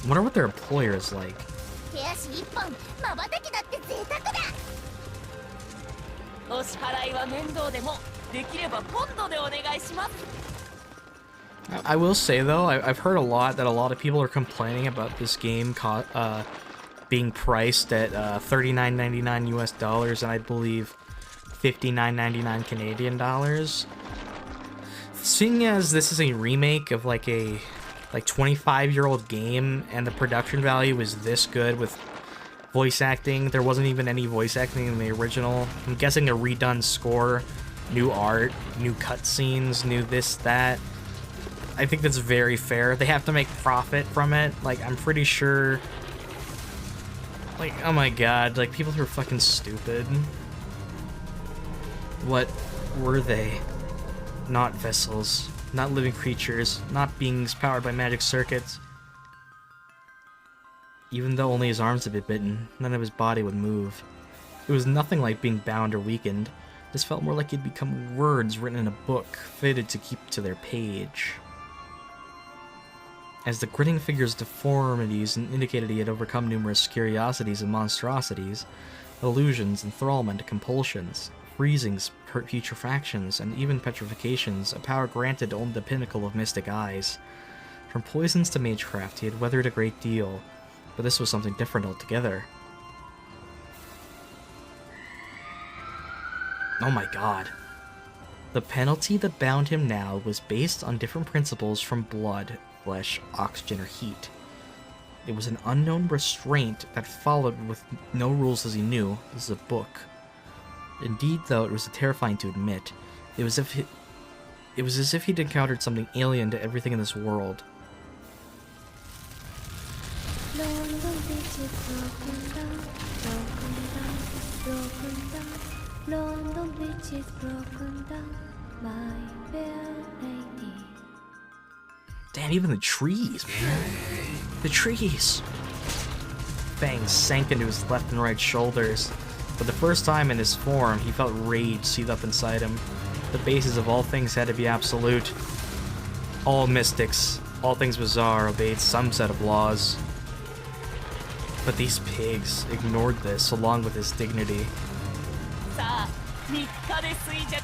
wonder what their employer is like. 手足一本、瞬きだって贅沢だ。お支払いは面倒でも、できればポンドでお願いします。 I will say though, I've heard a lot that a lot of people are complaining about this game being priced at $39.99 US dollars and I believe $59.99 Canadian dollars. Seeing as this is a remake of like a 25-year-old game and the production value is this good with voice acting, there wasn't even any voice acting in the original. I'm guessing a redone score, new art, new cutscenes, new this, that. I think that's very fair. They have to make profit from it. Like, I'm pretty sure... Like, oh my god, like, people are fucking stupid. What were they? Not vessels. Not living creatures. Not beings powered by magic circuits. Even though only his arms had been bitten, none of his body would move. It was nothing like being bound or weakened. This felt more like he'd become words written in a book, fitted to keep to their page. As the grinning figure's deformities indicated he had overcome numerous curiosities and monstrosities, illusions, enthrallment, compulsions, freezings, putrefactions, and even petrifications, a power granted to only the pinnacle of mystic eyes. From poisons to magecraft, he had weathered a great deal, but this was something different altogether. Oh my god. The penalty that bound him now was based on different principles from blood, flesh, oxygen, or heat. It was an unknown restraint that followed with no rules as he knew. This is a book. Indeed, though, it was terrifying to admit. It was as if he'd encountered something alien to everything in this world. London Bridge is broken down, broken down, broken down. London Bridge is broken down, my fair lady. Damn, even the trees, man. The trees! Fangs sank into his left and right shoulders. For the first time in his form, he felt rage seethe up inside him. The basis of all things had to be absolute. All mystics, all things bizarre, obeyed some set of laws. But these pigs ignored this along with his dignity. さあ3日で衰弱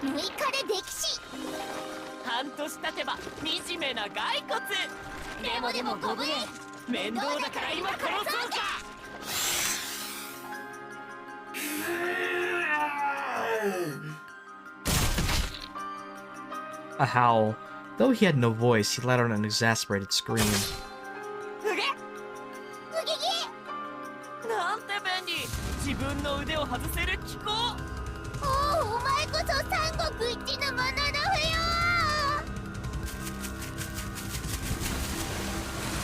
6日で溺死。半年経てば惨めな骸骨でもご無礼。面倒だから今殺そうか A howl. Though he had no voice, he let out an exasperated scream. うげなんて便利自分の腕を外せる機構おお、お前こそ三国一のもののふよ。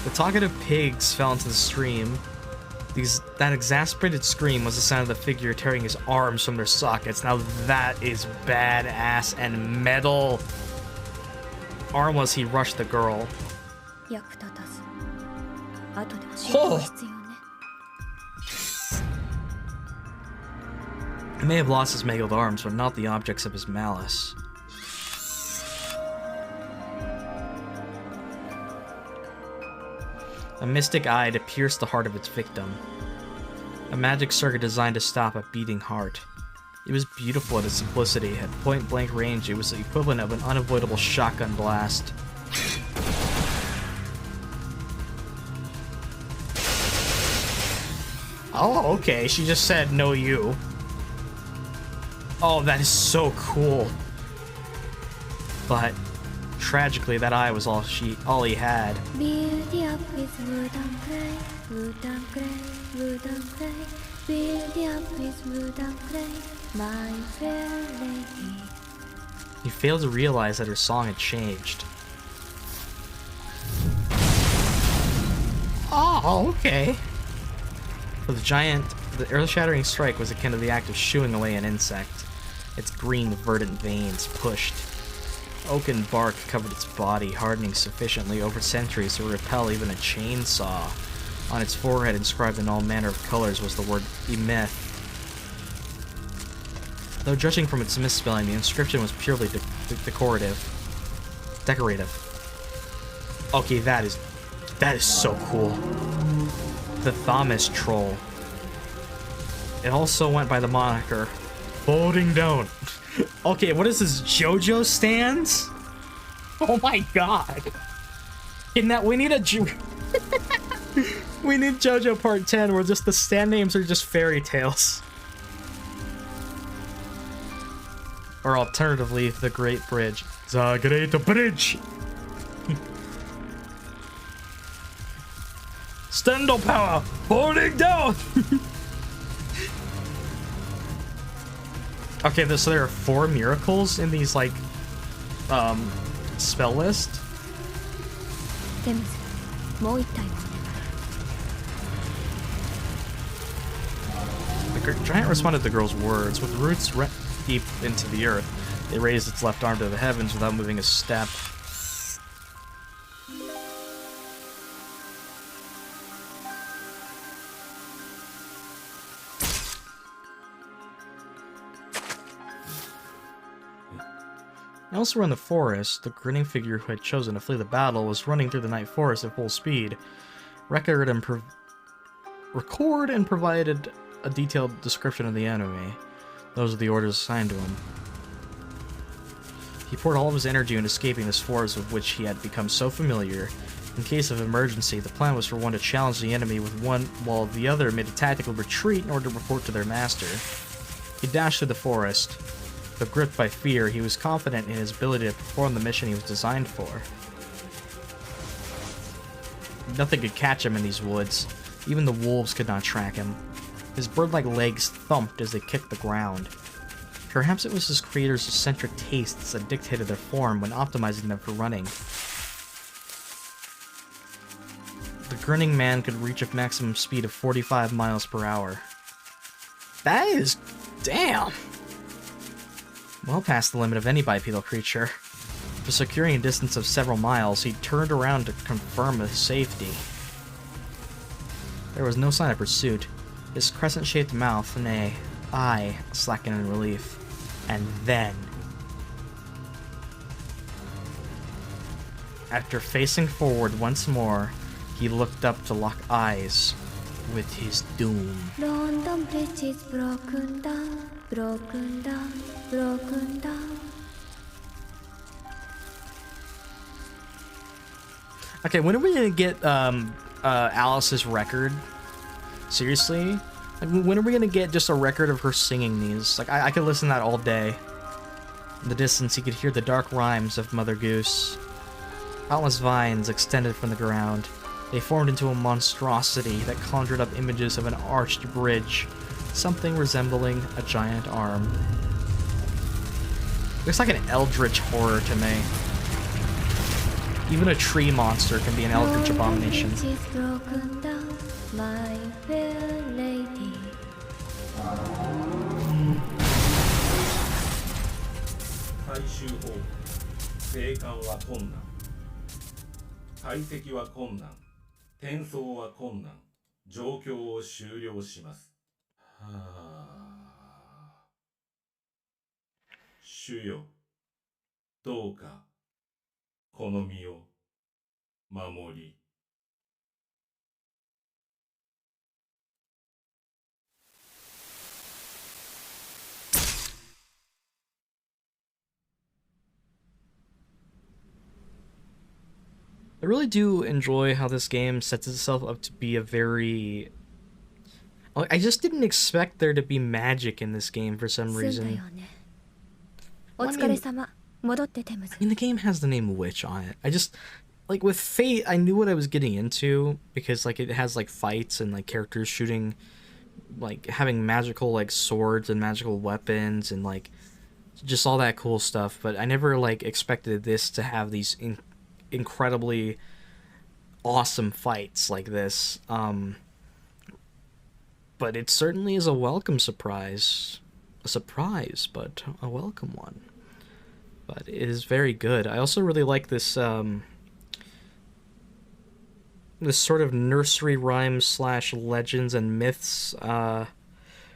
The talkative pigs fell into the stream. That exasperated scream was the sound of the figure tearing his arms from their sockets. Now that is badass and metal. Armless, he rushed the girl. 役立たず。後で仕事が必要ね。 He may have lost his mangled arms, but not the objects of his malice. A mystic eye to pierce the heart of its victim. A magic circuit designed to stop a beating heart. It was beautiful in its simplicity. At point-blank range, it was the equivalent of an unavoidable shotgun blast. Oh, okay. She just said, no you. Oh, that is so cool. But tragically, that eye was all he had. Build up with wood and clay, wood and clay, wood and clay. Build up with wood and clay, my fair lady. He failed to realize that her song had changed. Oh, okay. For the giant, the earth-shattering strike was akin to the act of shooing away an insect. Its green, verdant veins pushed. Oaken bark covered its body, hardening sufficiently over centuries to repel even a chainsaw. On its forehead, inscribed in all manner of colors, was the word Emeth. Though judging from its misspelling, the inscription was purely decorative. Okay, that is so cool. The Thomas Troll. It also went by the moniker Folding Down. Okay, what is this, JoJo stands? Oh my god. We need a we need JoJo Part 10 where just the stand names are just fairy tales. Or alternatively, the Great Bridge. The Great Bridge! Stendo power! Folding down! Okay, so there are 4 miracles in these, like, spell list? テムズ、もう一体をお願い。 The giant responded to the girl's words. With roots deep into the earth, it raised its left arm to the heavens without moving a step. Elsewhere in the forest, the grinning figure who had chosen to flee the battle was running through the night forest at full speed. Record and provided a detailed description of the enemy. Those are the orders assigned to him. He poured all of his energy into escaping this forest with which he had become so familiar. In case of emergency, the plan was for one to challenge the enemy with one, while the other made a tactical retreat in order to report to their master. He dashed through the forest. Though gripped by fear, he was confident in his ability to perform the mission he was designed for. Nothing could catch him in these woods. Even the wolves could not track him. His bird-like legs thumped as they kicked the ground. Perhaps it was his creator's eccentric tastes that dictated their form when optimizing them for running. The grinning man could reach a maximum speed of 45 miles per hour. That is... damn! Well past the limit of any bipedal creature. For securing a distance of several miles, he turned around to confirm his safety. There was no sign of pursuit. His crescent-shaped mouth, nay, eye, slackened in relief. And then... after facing forward once more, he looked up to lock eyes with his doom. London Bridge is broken down, broken down, broken down. Okay, when are we gonna get Alice's record? Seriously? Like, when are we gonna get just a record of her singing these? Like, I could listen to that all day. In the distance, he could hear the dark rhymes of Mother Goose. Countless vines extended from the ground. They formed into a monstrosity that conjured up images of an arched bridge, something resembling a giant arm. Looks like an eldritch horror to me. Even a tree monster can be an eldritch abomination. London Bridge is broken down, my fair lady. 回収方法生還は困難解析は困難転送は困難状況を終了しますはあ主よどうかこの身を守り I really do enjoy how this game sets itself up to be a very... I just didn't expect there to be magic in this game for some reason. I mean, the game has the name Witch on it. I just... like, with Fate, I knew what I was getting into, because, like, it has, like, fights and, like, characters shooting, like, having magical, like, swords and magical weapons and, like, just all that cool stuff, but I never, like, expected this to have these incredibly awesome fights like this. But it certainly is a welcome surprise. A surprise, but a welcome one. But it is very good. I also really like this, this sort of nursery rhymes slash legends and myths. Well,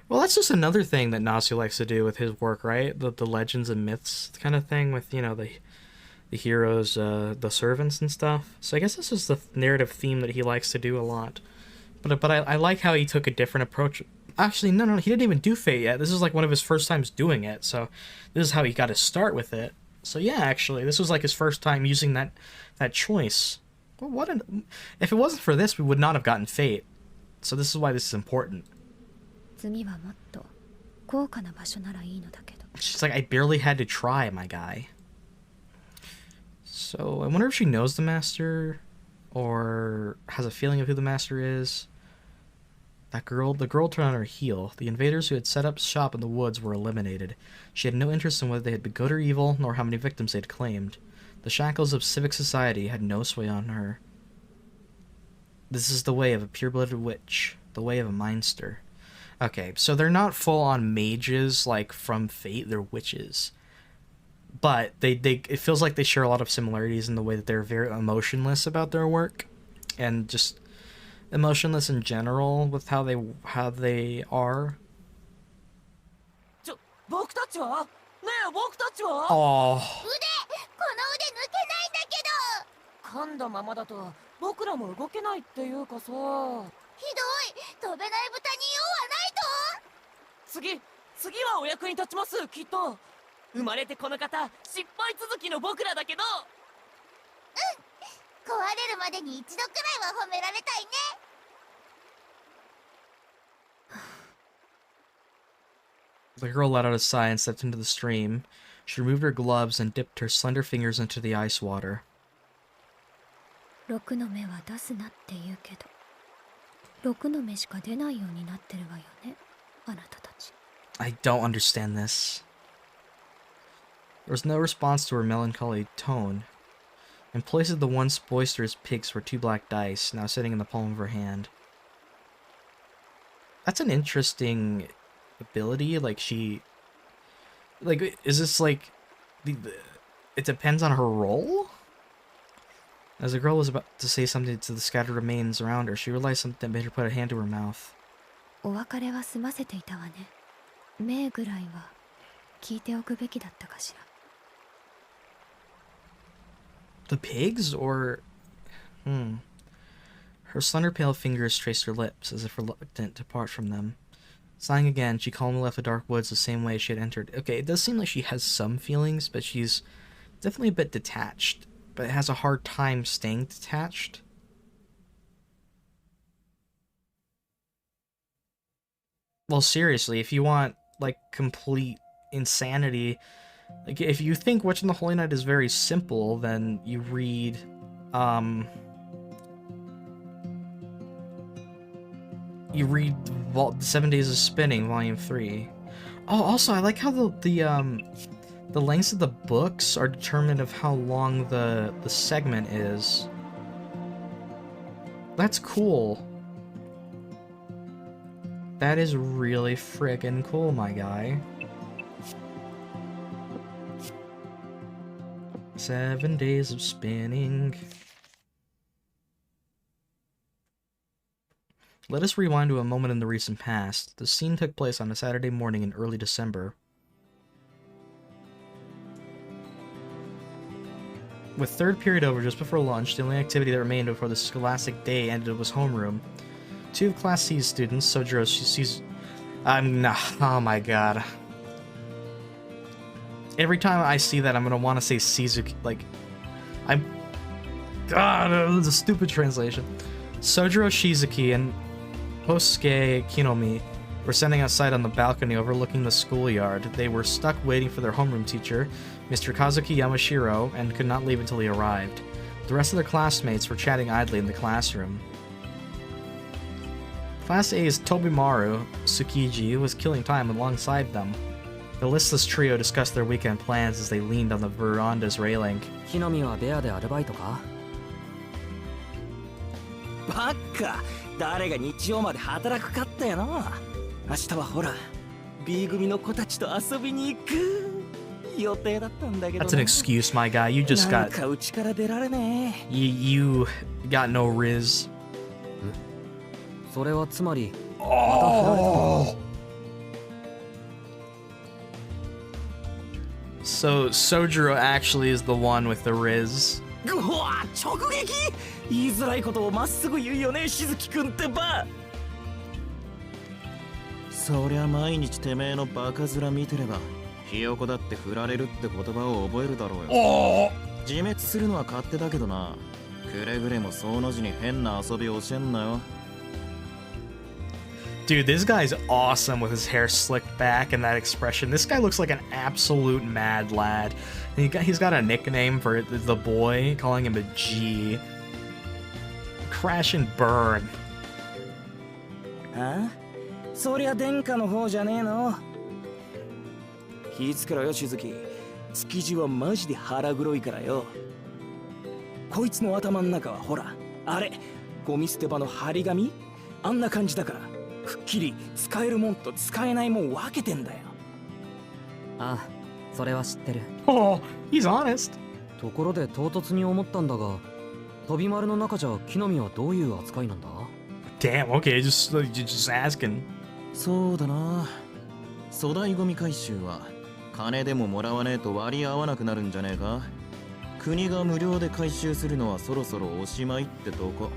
that's just another thing that Nasu likes to do with his work, right? The legends and myths kind of thing with, you know, the heroes, the servants and stuff. So I guess this is the narrative theme that he likes to do a lot. But I like how he took a different approach. Actually, no, he didn't even do Fate yet. This is like one of his first times doing it, so this is how he got to start with it. So yeah, actually, this was like his first time using that choice. Well, if it wasn't for this, we would not have gotten Fate. So this is why this is important. She's like, I barely had to try, my guy. So I wonder if she knows the master, or has a feeling of who the master is. The girl turned on her heel. The invaders who had set up shop in the woods were eliminated. She had no interest in whether they had been good or evil, nor how many victims they had claimed. The shackles of civic society had no sway on her. This is the way of a pure-blooded witch, the way of a mindster. Okay, so they're not full-on mages like from Fate, they're witches. But it feels like they share a lot of similarities in the way that they're very emotionless about their work, and just emotionless in general with how they are. 僕たちはねえ僕たちは Oh, この腕抜けないんだけど噛んだままだと僕らも動けないっていうかさひどい飛べない豚に用はないと次はお役に立ちますきっと生まれてこの方失敗続きの僕らだけど壊れるまでに一度くらいは褒められたいね the girl let out a sigh and stepped into the stream. She removed her gloves and dipped her slender fingers into the ice water. 6の目は出すなって言うけど、6の目しか出ないようになってるわよね、あなたたち。I don't understand this. There was no response to her melancholy tone. In place of the once boisterous pigs were 2 black dice, now sitting in the palm of her hand. That's an interesting ability. Like, she... Like, is this like... It depends on her role? As the girl was about to say something to the scattered remains around her, she realized something that made her put a hand to her mouth. お別れは済ませていたわね。目ぐらいは聞いておくべきだったかしら。The pigs, or... Her slender pale fingers traced her lips, as if reluctant to part from them. Sighing again, she calmly left the dark woods the same way she had entered. Okay, it does seem like she has some feelings, but she's definitely a bit detached. But has a hard time staying detached. Well, seriously, if you want, like, complete insanity... Like, if you think Watching the Holy Night is very simple, then you read, you read 7 Days of Spinning, Volume 3. Oh, also, I like how the lengths of the books are determined of how long the segment is. That's cool. That is really friggin' cool, my guy. 7 Days of Spinning. Let us rewind to a moment in the recent past. The scene took place on a Saturday morning in early December. With third period over just before lunch, the only activity that remained before the scholastic day ended was homeroom. 2 of Class C's students, soujyurou, oh my god. Every time I see that, I'm gonna want to say Shizuki, like, that's a stupid translation. Soujyurou Shizuki and Hosuke Kinomi were standing outside on the balcony overlooking the schoolyard. They were stuck waiting for their homeroom teacher, Mr. Kazuki Yamashiro, and could not leave until he arrived. The rest of their classmates were chatting idly in the classroom. Class A's Tobimaru Tsukiji was killing time alongside them. The listless trio discussed their weekend plans as they leaned on the veranda's railing. 木の実はベアでアルバイトか？バカ、誰が日曜まで働くかったよな。明日はほら B 組の子たちと遊びに行く予定だったんだけど。That's an excuse, my guy. You just got. なんかうちから出られねえ。You got no riz. それはつまりまた振られたの？ So Soujyurou actually is the one with the riz. うわ、直撃！言いづらいことをまっすぐ言うよね、しずきくんってば。そりゃ毎日てめえのバカ面見てれば、ひよこだって振られるって言葉を覚えるだろうよ。自滅するのは勝手だけどな。くれぐれもその字に変な遊び教えんなよ。 Dude, this guy's awesome with his hair slicked back and that expression. This guy looks like an absolute mad lad. And he's got a nickname for the boy, calling him a G. Crash and burn. あ？そりゃ殿下の方じゃねえの。気ぃつけろよ、しずき。築地はマジで腹黒いからよ。こいつの頭の中はほら、あれ、ゴミ捨て場の張り紙？あんな感じだから。 くっきり使えるもんと使えないもん分けてんだよ。ああ、それは知ってる。Oh, he's honest. ところで唐突に思ったんだが、飛び丸の中じゃ木の実はどういう扱いなんだ？ Damn, okay, just asking. そうだな。粗大ゴミ回収は金でももらわねえと割り合わなくなるんじゃねえか。国が無料で回収するのはそろそろおしまいってとこ。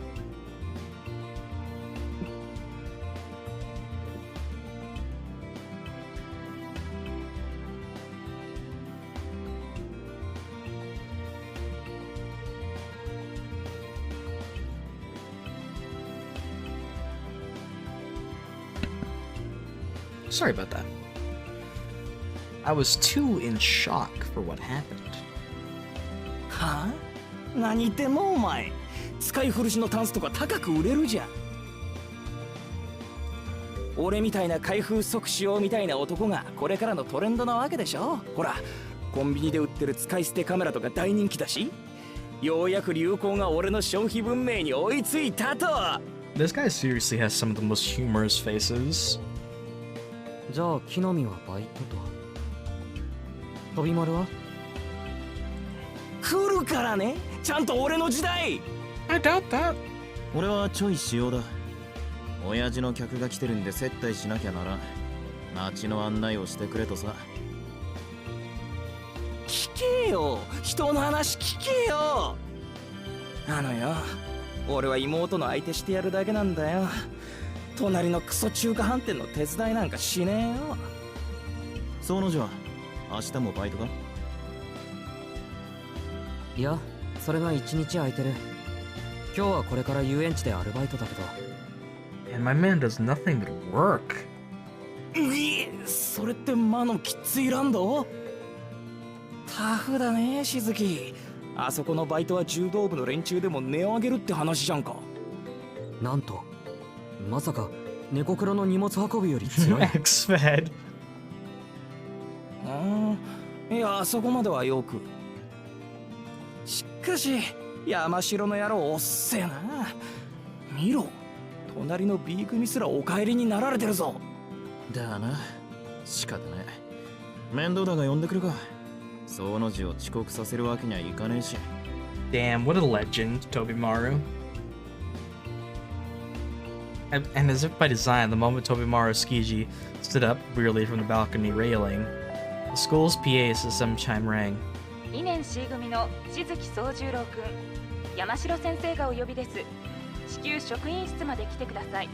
Sorry about that. I was too in shock for what happened. はあ？何言ってんのお前。使い古しのタンスとか高く売れるじゃん。俺みたいな開封即使用みたいな男がこれからのトレンドなわけでしょ。ほらコンビニで売ってる使い捨てカメラとか大人気だし、ようやく流行が俺の消費文明に追いついたと。 This guy seriously has some of the most humorous faces. じゃあ木の実はバイトと。飛び丸は来るからね、ちゃんと俺の時代。 I doubt that. 俺はちょい仕様だ。親父の客が来てるんで接待しなきゃならん。街の案内をしてくれとさ。聞けよ、人の話聞けよ。あのよ、俺は妹の相手してやるだけなんだよ。隣のクソ中華飯店の手伝いなんかしねえよ。そのじゃ明日もバイトか？いや、それが一日空いてる。今日はこれから遊園地でアルバイトだけど。And my man does nothing but work. それって魔のきついランド？タフだね、しずき。あそこのバイトは柔道部の連中でも値を上げるって話じゃんか。なんと、まさか猫黒の荷物運びより強い。X-Fed. いや、そこまではよく。しかし山城の野郎おっせえな。見ろ、隣の B 組すらお帰りになられてるぞ。だな、仕方ねえ。面倒だが呼んでくるか。その字を遅刻させるわけにはいかねえし。 Damn, what a legend, Tobimaru. And as if by design, the moment Tobimaru Tsukiji stood up wearily from the balcony railing, the school's PA system chime rang. 2年 C 組のしずき宗十郎くん、山城先生がお呼びです。至急職員室まで来てください。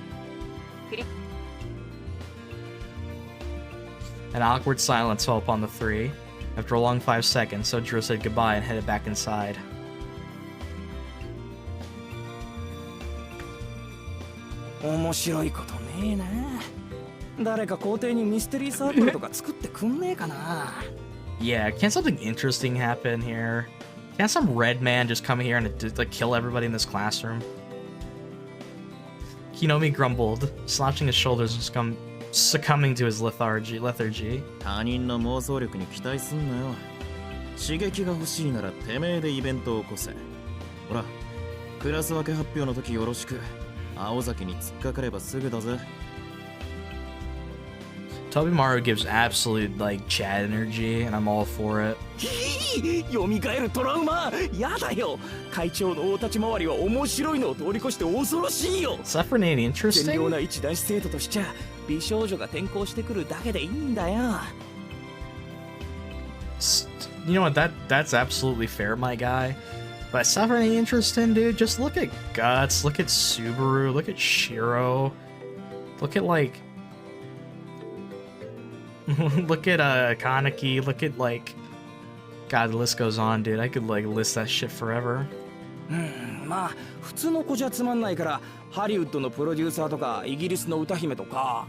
An awkward silence fell upon the three. After a long 5 seconds, Soujyurou said goodbye and headed back inside. 面白いことねえな。誰か校庭にミステリーサークルとか作ってくんねえかな。Yeah, can't something interesting happen here? Can't some red man just come here and like kill everybody in this classroom? Kinomi grumbled, slouching his shoulders and succumbing to his lethargy. 他人の妄想力に期待すんなよ。刺激が欲しいならてめえでイベントを起こせ。ほら、クラス分け発表の時よろしく。青崎に突っかかればすぐだぜ。Tobimaru gives absolute like chat energy, and I'm all for it. 蘇るトラウマ、やだよ。会長の大立ち回りは面白いのを通り越して恐ろしいよ。Is that for any 善 interesting? 良な一男子生徒としちゃ美少女が転校してくるだけでいいんだよ。You know what? That's absolutely fair, my guy. But is that for any interesting, dude? Just look at Guts, look at Subaru, look at Shiro, look at like. Look at Kaneki, look at like God, the list goes on, dude. I could like list that shit forever. まあ普通の子じゃつまんないからハリウッドのプロデューサーとかイギリスの歌姫とか。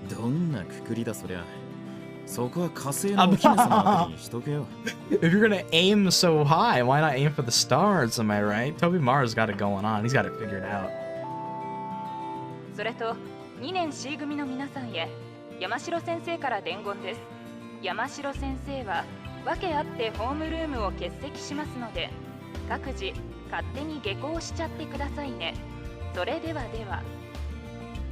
どんなくくりだそりゃ。そこは火星のお姫様にしとけよ。If you're gonna aim so high, why not aim for the stars? Am I right? Tobimaru's got it going on. He's got it figured out. それと2年 C 組の皆さんへ山城先生から伝言です。山城先生は訳あってホームルームを欠席しますので、各自勝手に下校しちゃってくださいね。それではでは。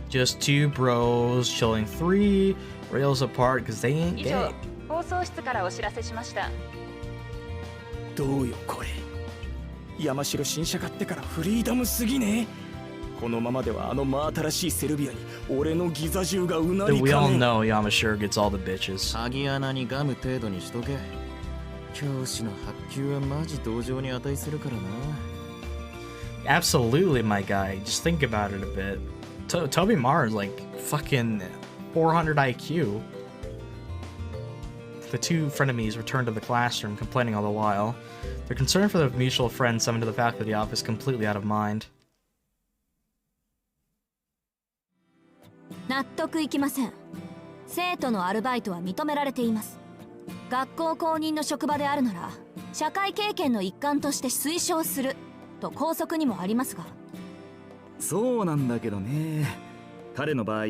Just two bros chilling 3 rails apart because they ain't 以上 gay. 放送室からお知らせしました。どうよこれ。山城新車買ってからフリーダムすぎね。このままではあの真新しいセルビアに俺のギザ銃がうなり We か all ね。 know Yamashiro gets all the bitches. 鍵穴にガム程度にしとけ。教師の発給はマジ同情に値するからな。Absolutely, my guy. Just think about it a bit. Tobimaru's like fucking 400 IQ. The two frenemies returned to the classroom, complaining all the while. Their concern for their mutual friend summoned to the faculty office completely out of mind. 納得いきません。生徒のアルバイトは認められています。学校公認の職場であるなら社会経験の一環として推奨すると校則にもありますが。そうなんだけどね。彼の場合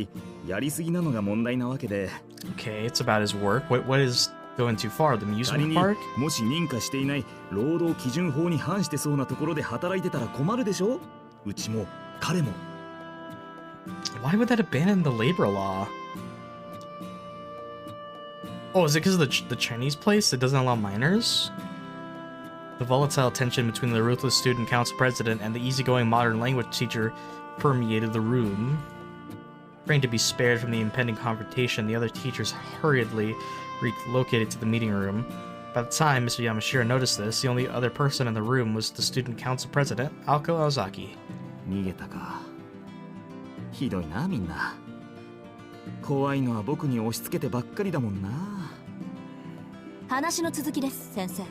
やりすぎなのが問題なわけで。 Okay, it's about his work. What is going too far? The 仮 amusement に park? もし認可していない労働基準法に反してそうなところで働いてたら困るでしょ。うちも彼も。 Why would that abandon the labor law? Oh, is it because of the Chinese place that doesn't allow minors? The volatile tension between the ruthless student council president and the easygoing modern language teacher permeated the room. Praying to be spared from the impending confrontation, the other teachers hurriedly relocated to the meeting room. By the time Mr. Yamashiro noticed this, the only other person in the room was the student council president, Aoko Ozaki. 逃げたか。ひどいなみんな。怖いのは僕に押し付けてばっかりだもんな。話の続きです、先生。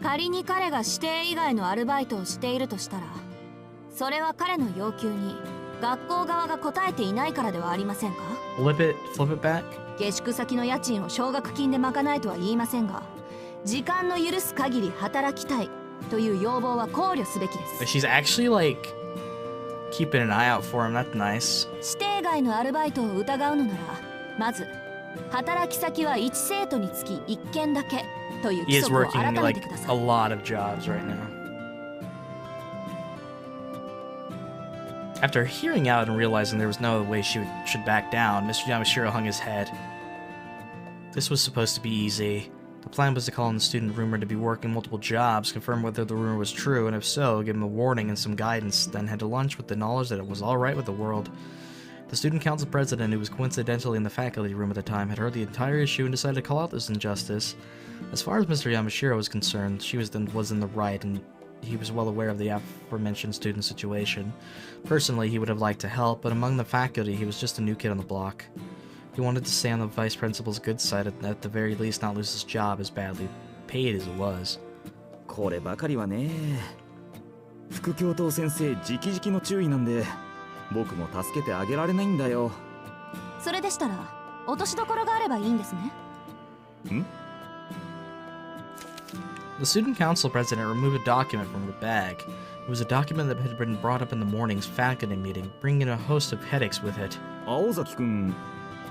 仮に彼が指定以外のアルバイトをしているとしたら、それは彼の要求に学校側が応えていないからではありませんか？ Flip it back. 下宿先の家賃を奨学金で賄えとは言いませんが、時間の許す限り働きたいという要望は考慮すべきです。 She's actually like keeping an eye out for him. That's nice. 指定外のアルバイトを疑うのなら、まず働き先は1生徒につき1件だけという He 規 is 則を working 改め like てくだ a さい。 lot of jobs right now. After hearing out and realizing there was no other way she should back down, Mr. Yamashiro hung his head. This was supposed to be easy. The plan was to call in the student rumored to be working multiple jobs, confirm whether the rumor was true, and if so, give him a warning and some guidance, then head to lunch with the knowledge that it was alright with the world. The student council president, who was coincidentally in the faculty room at the time, had heard the entire issue and decided to call out this injustice. As far as Mr. Yamashiro was concerned, she was in the right, and he was well aware of the aforementioned student situation. Personally, he would have liked to help, but among the faculty, he was just a new kid on the block. He wanted to stay on the vice principal's good side and at the very least not lose his job as badly paid as it was. こればかりはね。副教頭先生直々の注意なんで、僕も助けてあげられないんだよ。それでしたら落としどころがあればいいんですね。ん？ The student council president removed a document from her bag. It was a document that had been brought up in the morning's faculty meeting, bringing a host of headaches with it. 青崎くん、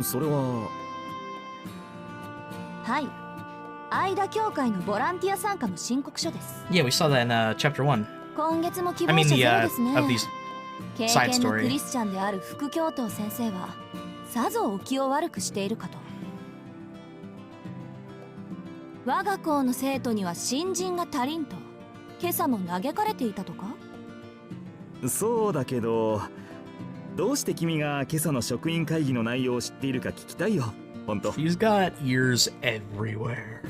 それは。はい。間協会のボランティア参加の申告書です。Yeah, we saw that in chapter 1. 今月も希 I 望 mean 者 the ゼロですね。 of these 経 side 験のク story. リスチャンである副教頭先生はさぞお気を悪くしているかと。我が校の生徒には新人が足りんと今朝も嘆かれていたとか？そうだけど、どうして君が今朝の職員会議の内容を知っているか聞きたいよ。本当。 He's got ears everywhere.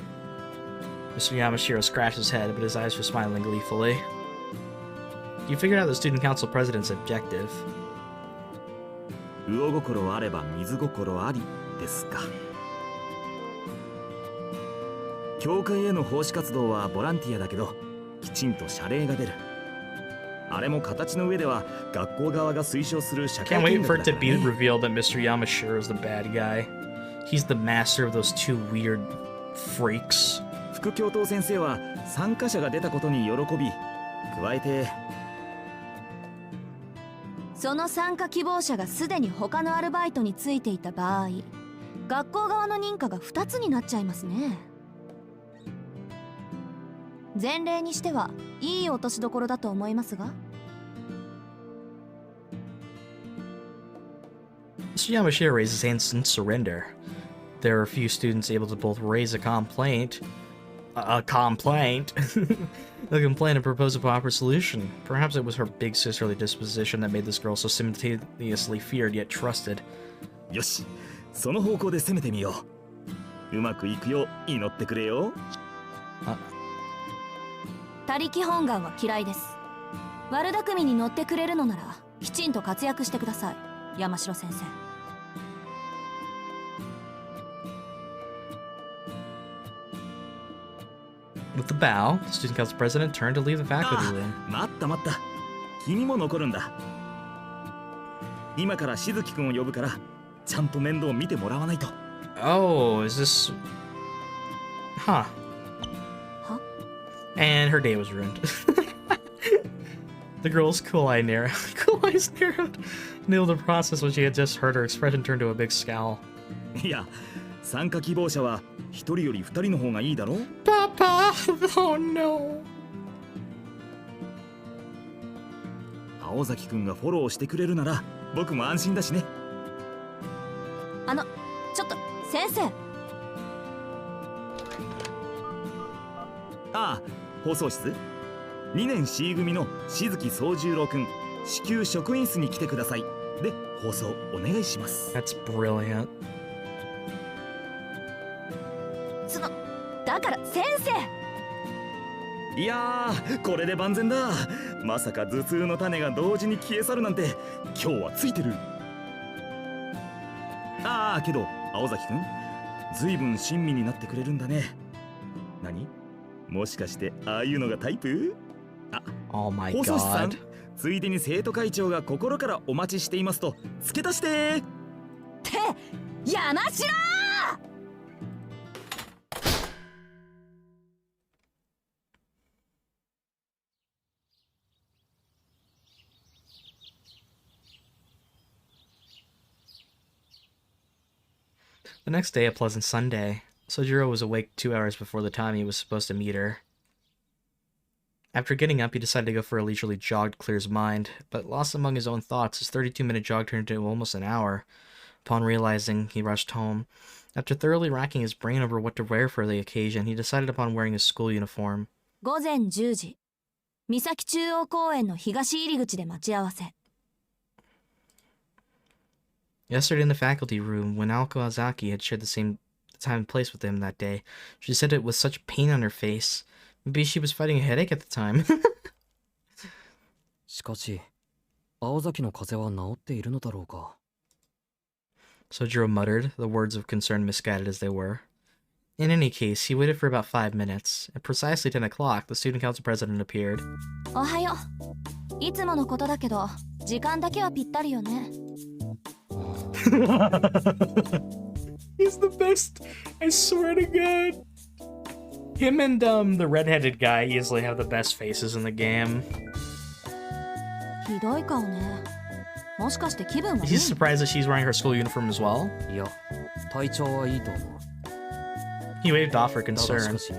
Mr. Yamashiro scratched his head, but his eyes were smiling gleefully. You figured out the student council president's objective. 魚心あれば水心ありですか。教会への奉仕活動はボランティアだけど、きちんと謝礼が出る。あれも形の上では学校側が推奨する社会 Can't 見 wait for 学 it だ to から be ね。 revealed that Mr. Yamashiro is the bad guy. He's the master of those two weird freaks. 副教頭先生は参加者が出たことに喜び、加えてその参加希望者がすでに他のアルバイトについていた場合、学校側の認可が2つになっちゃいますね。前例にしてはいい落としどころだと思いますが。Mr. Yamashiro raised his hands in surrender. There are a few students able to both raise a complaint, a complaint and propose a proper solution. Perhaps it was her big sisterly disposition that made this girl so simultaneously feared yet trusted. よし、その方向で攻めてみよう。うまくいくよう祈ってくれよ。他力本願は嫌いです。悪巧みに乗ってくれるのならきちんと活躍してください、山城先生。With a bow, the student council president turned to leave the faculty room. 待った待った。君も残るんだ。今からしずきくんを呼ぶから、ちゃんと面倒見てもらわないと。Oh, is this... Huh. は？ And her day was ruined. The girl's cool eyes narrowed. Unable to process what she had just heard, her expression turned to a big scowl. いや、参加希望者は一人より二人の方がいいだろ。Papa! Oh no! 青崎くんがフォローしてくれるなら僕も安心だしね。ちょっと先生。ああ、放送室。2年 C 組の静木宗十郎くん、至急職員室に来てください。で、放送お願いします。That's brilliant. だから先生。いやー、これで万全だ。まさか頭痛の種が同時に消え去るなんて、今日はついてる。ああ、けど青崎くん、ずいぶん親身になってくれるんだね。何？もしかしてああいうのがタイプ？あ、Oh my 放送室さん、 god. ついでに生徒会長が心からお待ちしていますと付け足してー。って山城。The next day, a pleasant Sunday, Soujyurou was awake 2 hours before the time he was supposed to meet her. After getting up, he decided to go for a leisurely jog to clear his mind, but lost among his own thoughts, his 32-minute jog turned into almost an hour. Upon realizing, he rushed home. After thoroughly racking his brain over what to wear for the occasion, he decided upon wearing his school uniform. 午前10時。三崎中央公園の東入り口で待ち合わせ。Yesterday in the faculty room, when Aoko Azaki had shared the same time and place with him that day, she said it with such pain on her face. Maybe she was fighting a headache at the time. しかし、青崎の風邪は治っているのだろうか。Soujyurou muttered, the words of concern misguided as they were. In any case, he waited for about 5 minutes. At precisely 10 o'clock, the student council president appeared. おはよう。いつものことだけど、時間だけはぴったりよね。He's the best, I swear to God. Him and the redheaded guy easily have the best faces in the game. ひどい顔ね。もしかして気分はいい？ He's surprised that she's wearing her school uniform as well. いや、体調はいいと思う。 He waved off her だがしか concern. し、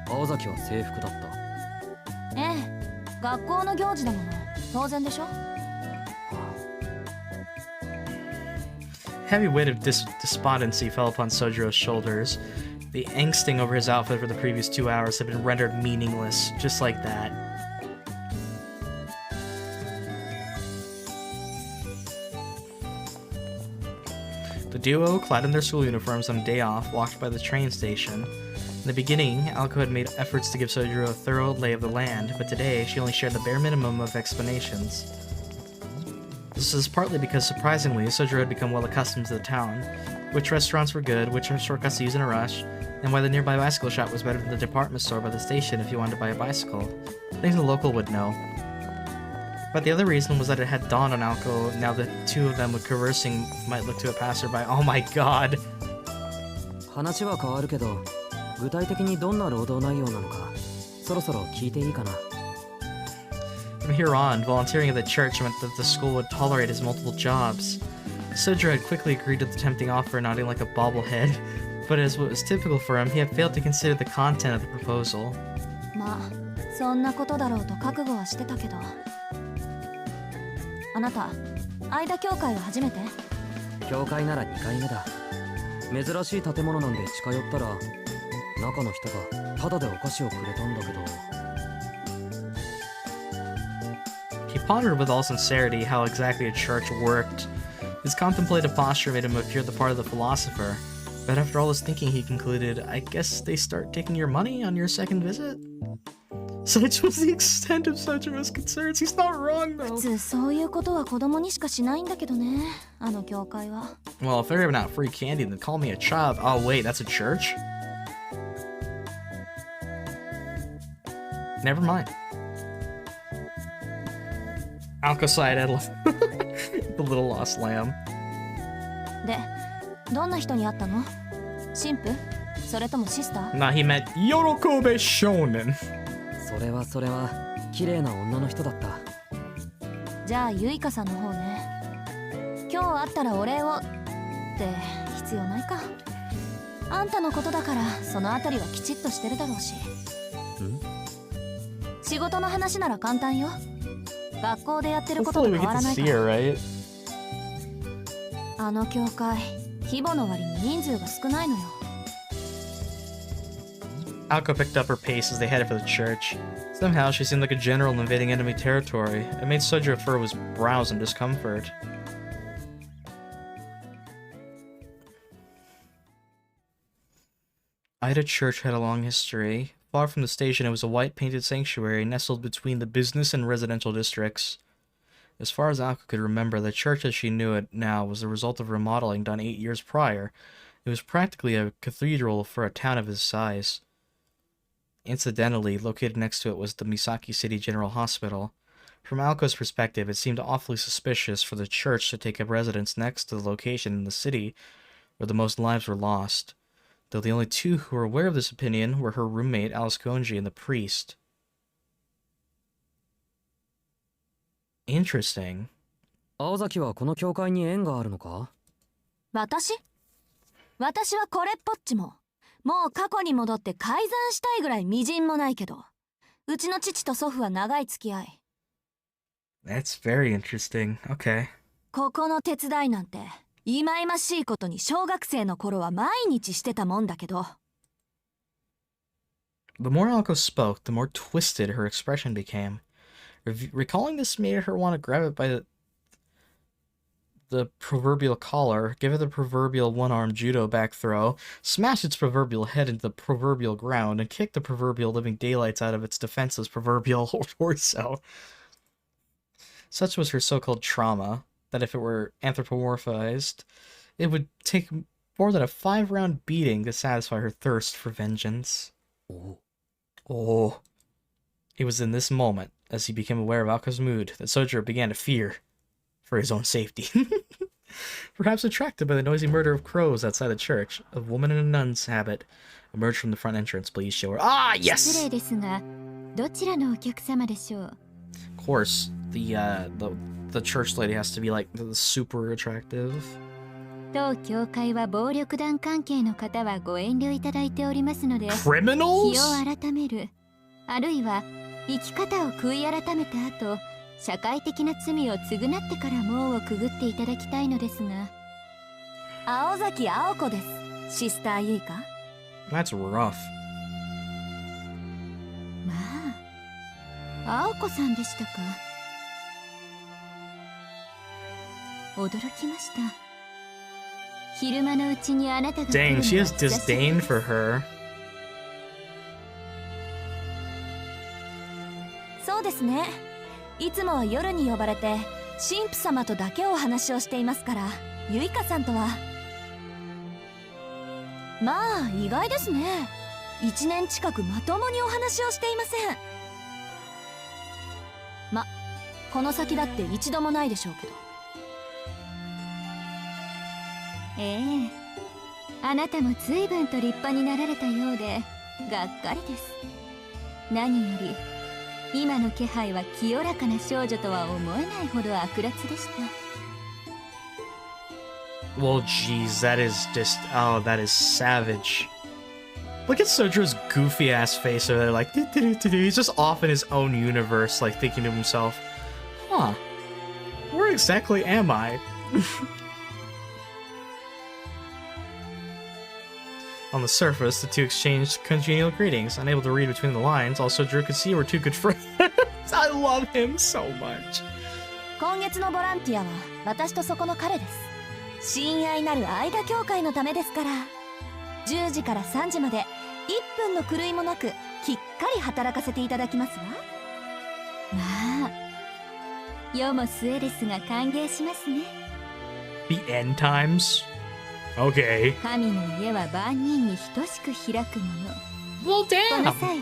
青崎は制服だった。ええ、学校の行事だもの。当然でしょ。 Heavy weight of despondency fell upon Sojurou's shoulders. The angsting over his outfit for the previous 2 hours had been rendered meaningless, just like that. The duo, clad in their school uniforms on a day off, walked by the train station. In the beginning, Aoko had made efforts to give Soujyurou a thorough lay of the land, but today she only shared the bare minimum of explanations. This is partly because, surprisingly, Soujyurou had become well accustomed to the town, which restaurants were good, which shortcuts to use in a rush, and why the nearby bicycle shop was better than the department store by the station if you wanted to buy a bicycle. Things the local would know. But the other reason was that it had dawned on Aoko now the two of them with conversing might look to a passerby. Oh my god! 話は変わるけど、具体的にどんな労働内容なのか、そろそろ聞いていいかな。From here on, volunteering at the church meant that the school would tolerate his multiple jobs. Soujyurou had quickly agreed to the tempting offer, nodding like a bobblehead, but as what was typical for him, he had failed to consider the content of the proposal. まあ、そんなことだろうと覚悟はしてたけど。あなた、間教会は初めて？教会なら2回目だ。珍しい建物なんで近寄ったら、中の人がタダでお菓子をくれたんだけど。He pondered with all sincerity how exactly a church worked. His contemplative posture made him appear the part of the philosopher, but after all his thinking he concluded, I guess they start taking your money on your second visit? Such was the extent of Sojurou's concerns. He's not wrong, though. 普通そういうことは子供にしかしないんだけどね、あの教会は。 Well, if they're giving out free candy, then call me a child. Oh, wait, that's a church? Never mind. Aoko sighed at the little lost lamb. で、どんな人に会ったの？神父？それともシスター？ Nah, he meant Yorokobe Shonen. それは綺麗な女の人だった。じゃあゆいかさんの方ね。今日会ったらお礼をって必要ないか。あんたのことだからそのあたりはきちっとしてるだろうし。仕事の話なら簡単よ。学校でやってることと変わらないから。あの教会、規模の割に人数が少ないのよ。Aoko picked up her pace as they headed for the church. Somehow, she seemed like a general invading enemy territory. It made Soujyurou furrow his brows in discomfort. Ida Church had a long history. Far from the station, it was a white-painted sanctuary nestled between the business and residential districts. As far as Aoko could remember, the church as she knew it now was the result of remodeling done 8 years prior. It was practically a cathedral for a town of his size. Incidentally, located next to it was the Misaki City General Hospital. From Aoko's perspective, it seemed awfully suspicious for the church to take up residence next to the location in the city where the most lives were lost, though the only two who were aware of this opinion were her roommate Alice Konji and the priest. Interesting. 青崎はこの教会に縁があるのか？私はこれっぽっちも。もう過去に戻って改ざんしたいぐらいみじんもないけど、うちの父と祖父は長い付き合い。That's very interesting. Okay. ここの手伝いなんて、忌々しいことに小学生の頃は毎日してたもんだけど。The more Aoko spoke, the more twisted her expression became. Recalling this made her want to grab it by the proverbial collar, give it the proverbial one-armed judo back throw, smash its proverbial head into the proverbial ground, and kick the proverbial living daylights out of its defenseless proverbial torso. Such was her so-called trauma, that if it were anthropomorphized, it would take more than a 5-round beating to satisfy her thirst for vengeance. Oh. It was in this moment, as he became aware of Aoko's mood, that Soujyurou began to fear for his own safety. Perhaps attracted by the noisy murder of crows outside the church, a woman in a nun's habit emerged from the front entrance. Please show her. Ah, yes! Of course, the church lady has to be like super attractive. 当教会は暴力団関係の方はご遠慮いただいておりますので、 Criminals? 日を改める、あるいは生き方を悔い改めた後、社会的な罪を償ってから門をくぐっていただきたいのですが。青崎青子です。シスターユイカ。That's rough. まあ、青子さんでしたか。驚きました。昼間のうちにあなたが来るのは Dang, she has disdain for her. そうですね。いつもは夜に呼ばれて神父様とだけお話をしていますから、ユイカさんとは。まあ意外ですね。1年近くまともにお話をしていません。ま、この先だって一度もないでしょうけど。ええ、あなたも随分と立派になられたようでがっかりです。何より今の気配は清らかな少女とは思えないほど悪辣でした。 Well, geez, that is just... Oh, that is savage. Look at Soujyurou's goofy-ass face over there, like... He's just off in his own universe, like, thinking to himself, huh, where exactly am I? On the surface, the two exchanged congenial greetings. Unable to read between the lines, all Soujyurou could see were two good friends. I love him so much. 今月のボランティアは私とそこの彼です。親愛なる間協会のためですから。10時から3時まで1分の狂いもなくきっかり働かせていただきますわ。まあ、世も末ですが歓迎しますね。 The end times? Okay. 神の家は万人に等しく開くもの。 Well, damn. この際、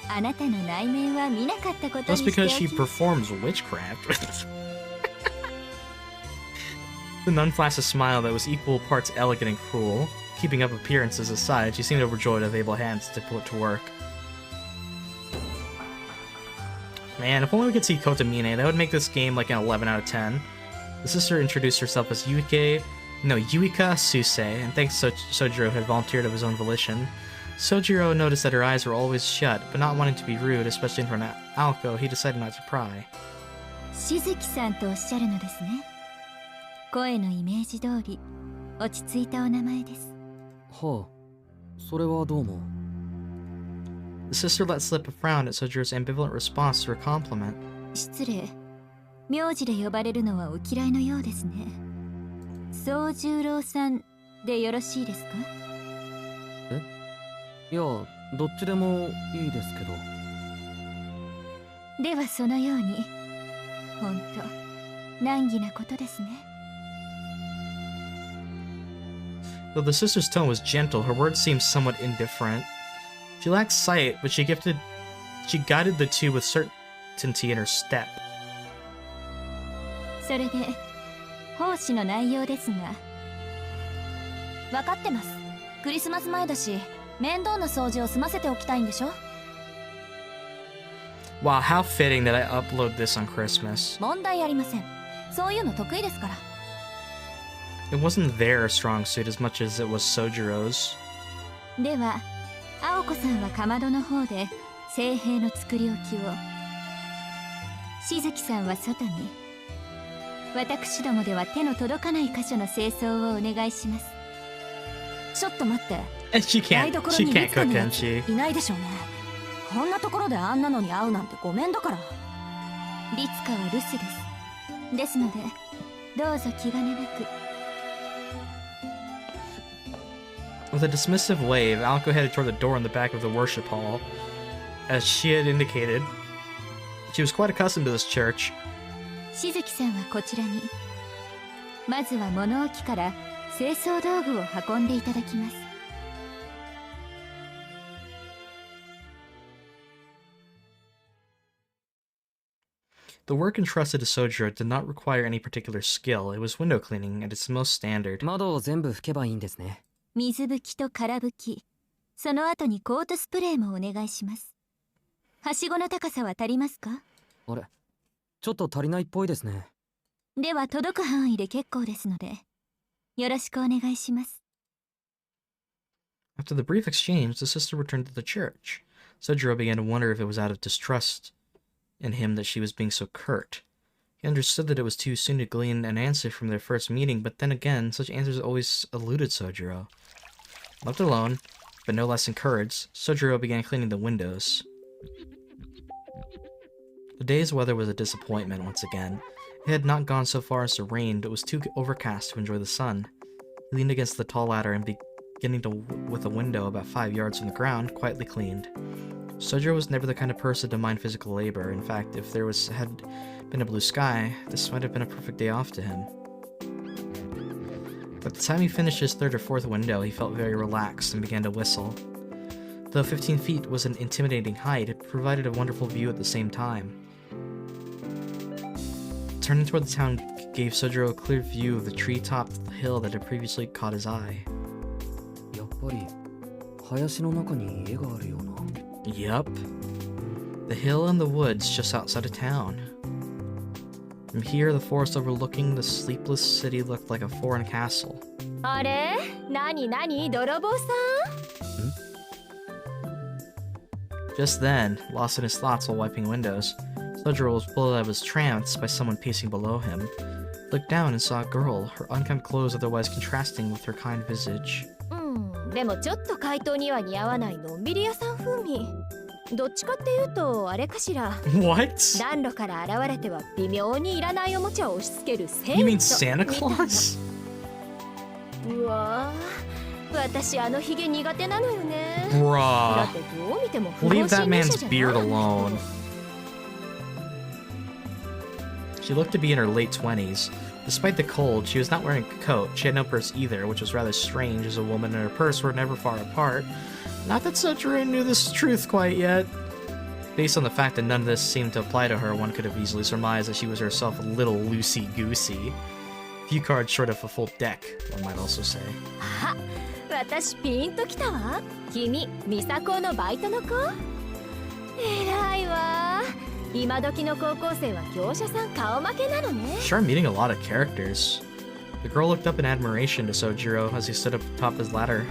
あなたの内面は見なかったことに That's してお because き she performs witchcraft. The nun flashed a smile that was equal parts elegant and cruel. Keeping up appearances aside, she seemed overjoyed of able hands to put to work. Man, if only we could see Kotomine, that would make this game like an 11 out of 10. The sister introduced herself as Yuika Suse, and thanks to Soujyurou had volunteered of his own volition. Soujyurou noticed that her eyes were always shut, but not wanting to be rude, especially in front of Aoko, he decided not to pry. しずきさんとおっしゃるのですね。声のイメージ通り落ち着いたお名前です。はあ、それはどうも。The sister let slip a frown at Soujyurou's ambivalent response to her compliment. 失礼。名字で呼ばれるのはお嫌いのようですね。宗十郎さんでよろしいですか？え？いや、どっちでもいいですけど。ではそのように。ほんと難儀なことですね。Though the sister's tone was gentle, her words seemed somewhat indifferent. She lacked sight, but she guided the two with certainty in her step. それで奉仕の内容ですが。分かってます。クリスマス前だし、面倒な掃除を済ませておきたいんでしょ。Wow, how fitting that I upload this on Christmas. 問題ありません。そういうの得意ですから。It wasn't their strong suit as much as it was Soujyurou's. では、青子さんはかまどの方で聖兵の作り置きを。しずきさんは外に。私どもでは手の届かない箇所の清掃をお願いします。ちょっと待って。She can't cook, can she? いないでしょうね。こんなところであんなのに会うなんてごめんだから。律香は留守です。ですので、どうぞ気兼ねなく。With a dismissive wave, Aoko headed toward the door in the back of the worship hall. As she had indicated, she was quite accustomed to this church. しずきさんはこちらに。まずは物置から清掃道具を運んでいただきます。The work entrusted to Soujyurou did not require any particular skill. It was window cleaning at its most standard. 窓を全部拭けばいいんですね。水拭きと空拭き、その後にコートスプレーもお願いします。はしごの高さは足りますか？あれ、ちょっと足りないっぽいですね。では届く範囲で結構ですので、よろしくお願いします。After the brief exchange, the sister returned to the church. Soujyurou began to wonder if it was out of distrust in him that she was being so curt. He understood that it was too soon to glean an answer from their first meeting, but then again, such answers always eluded Soujyurou. Left alone, but no less encouraged, Soujyurou began cleaning the windows. The day's weather was a disappointment once again. It had not gone so far as to rain, but was too overcast to enjoy the sun. He leaned against the tall ladder and beginning with a window about 5 yards from the ground, quietly cleaned. Soujyurou was never the kind of person to mind physical labor. In fact, if there had been a blue sky, this might have been a perfect day off to him. By the time he finished his third or fourth window, he felt very relaxed and began to whistle. Though 15 feet was an intimidating height, it provided a wonderful view at the same time. Turning toward the town gave Soujyurou a clear view of the tree-topped hill that had previously caught his eye. やっぱり林の中に家があるような。Yup. The hill and the woods just outside of town. From here, the forest overlooking the sleepless city looked like a foreign castle. あれ？何泥棒さん？ Just then, lost in his thoughts while wiping windows, Soujyurou was pulled out of his trance by someone pacing below him. Looked down and saw a girl, her unkempt clothes otherwise contrasting with her kind visage. でもちょっと怪盗には似合わないのんびり屋さん風味。どっちかっていうとあれかしら。What? 暖炉から現れては微妙にいらないおもちゃを押し付けるセイント。 You mean Santa Claus? うわぁ、私あのヒゲ苦手なのよね。だ Bruh. ってどう見ても不法 Leave that 侵入 man's 者じゃない beard alone. She looked to be in her late 20s. Despite the cold, she was not wearing a coat. She had no purse either, which was rather strange as a woman and her purse were never far apart. Not that Soujyurou knew this truth quite yet. Based on the fact that none of this seemed to apply to her, one could have easily surmised that she was herself a little loosey-goosey. Few cards short of a full deck, one might also say. あ、私ピンときたわ。君、ミサコのバイトの子？偉いわ。今時の高校生は業者さん顔負けなのね。 Start meeting a lot of characters. The girl looked up in admiration to Soujyurou as he stood up atop his ladder.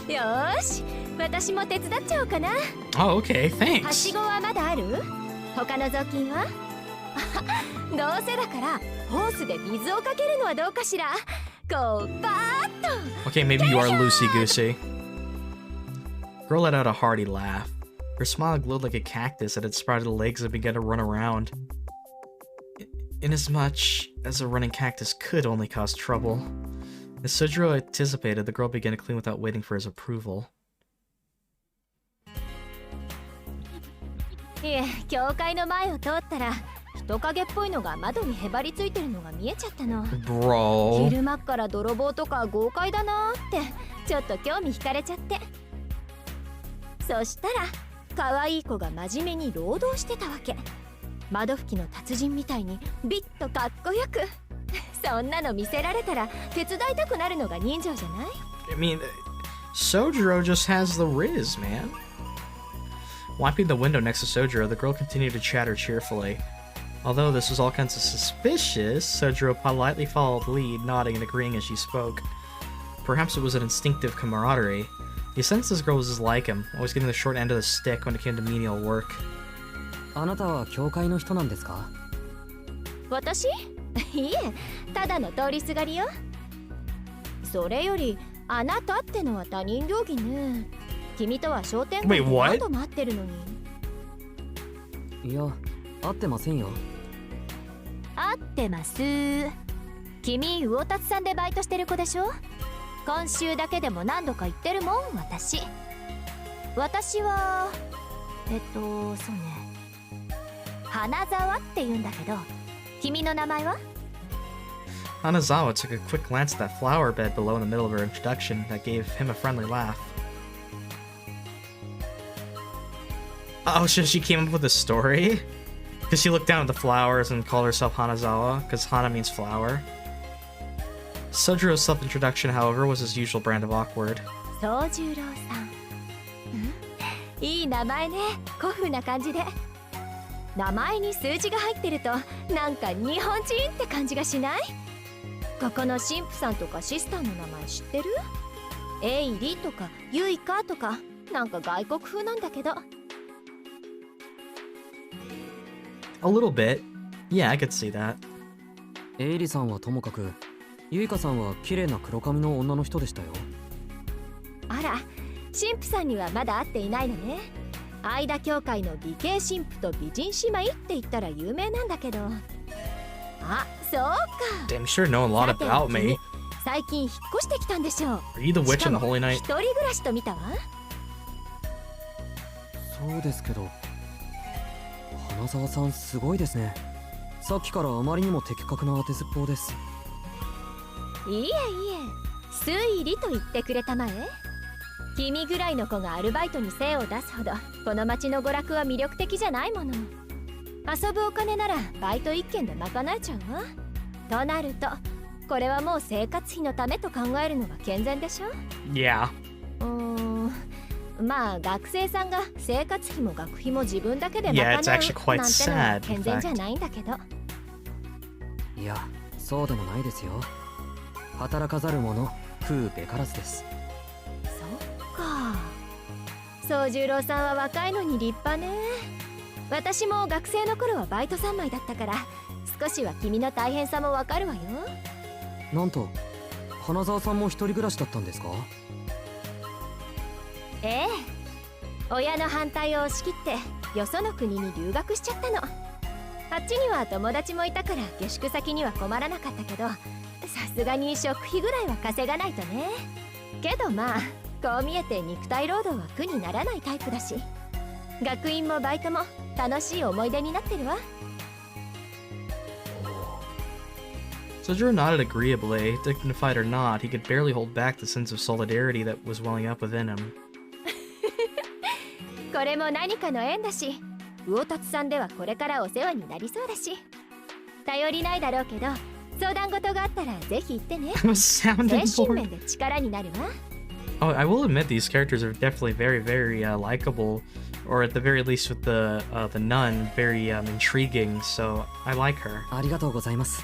よーし、私も手伝っちゃおうかな。 Oh, okay, はし thanks. ごはまだある？他の雑巾は？どうせだからホースで水をかけるのはどうかしら。こうバーッと。 Okay, maybe you are loosey-goosey. Girl let out a hearty laugh. Her smile glowed like a cactus that had sprouted legs and began to run around. Inasmuch as a running cactus could only cause trouble. As Soujyurou anticipated, the girl began to clean without waiting for his approval. いえ、教会の前を通ったら人影っぽいのが窓にへばりついてるのが見えちゃったの。 Bro. 昼間っから泥棒とか豪快だなーってちょっと興味惹かれちゃって。そしたら可愛い子が真面目に労働してたわけ。窓拭きの達人みたいにビッとかっこよく。そんなの見せられたら手伝いたくなるのが人情じゃない？ I mean, Soujyurou just has the riz, man. Wiping the window next to Soujyurou, the girl continued to chatter cheerfully. Although this was all kinds of suspicious, Soujyurou politely followed the lead, nodding and agreeing as she spoke. Perhaps it was an instinctive camaraderie. He sensed this girl was just like him, always getting the short end of the stick when it came to menial work. あなたは教会の人なんですか？私？いえ、ただの通りすがりよ。それよりあなたってのは他人行儀ね。君とは商店街で何度も会ってるのに。いや、会ってませんよ。会ってます。君、魚達さんでバイトしてる子でしょ？今週だけでも何度か行ってるもん、私。私はそうね、花沢って言うんだけど、君の名前は？ Hanazawa took a quick glance at that flower bed below in the middle of her introduction that gave him a friendly laugh. Oh, so she came up with a story? Because she looked down at the flowers and called herself Hanazawa, because Hana means flower. Sojurou's self-introduction, however, was his usual brand of awkward. 宗十郎さん。いい名前ね、古風な感じで。名前に数字が入ってるとなんか日本人って感じがしない？ここの神父さんとかシスターの名前知ってる？エイリとかユイカとかなんか外国風なんだけど。A little bit. Yeah, I could see that. エイリさんはともかく、ユイカさんは綺麗な黒髪の女の人でしたよ。あら、神父さんにはまだ会っていないのね。間教会の美形神父と美人姉妹って言ったら有名なんだけど。あ、そうか。 Damn, you sure know a lot about me. 最近引っ越してきたんでしょう。 Are you the witch in the Holy Night? 一人暮らしと見たわ。そうですけど、花沢さんすごいですね。さっきからあまりにも的確な当てずっぽうです。いえいえ、推理と言ってくれたまえ。君ぐらいの子がアルバイトに精を出すほどこの町の娯楽は魅力的じゃないもの。遊ぶお金ならバイト一件で賄えちゃうわ。となるとこれはもう生活費のためと考えるのが健全でしょ？ Yeah. まあ学生さんが生活費も学費も自分だけで賄う Yeah, it's なん actually て quite のは sad, 健 in 全じゃ fact. ないんだけど。いや、そうでもないですよ。働かざる者食うべからずです。そっか。宗十郎さんは若いのに立派ね。私も学生の頃はバイト三昧だったから少しは君の大変さもわかるわよ。なんと花沢さんも一人暮らしだったんですか？ええ、親の反対を押し切ってよその国に留学しちゃったの。あっちには友達もいたから下宿先には困らなかったけど、さすがに食費ぐらいは稼がないとね。けどまあこう見えて肉体労働は苦にならないタイプだし、学院もバイトも楽しい思い出になってるわ。Soujyurou nodded agreeably. Dignified or not, he could barely hold back the sense of solidarity that was welling up within him. これも何かの縁だし、魚達さんではこれからお世話になりそうだし、頼りないだろうけど相談事があったらぜひ言ってね。 I'm a sounding 精神 board. 面で力になるわ。 Oh, I will admit these characters are definitely very, very likable. or at the very least with the nun, very intriguing. So I like her. ありがとうございます。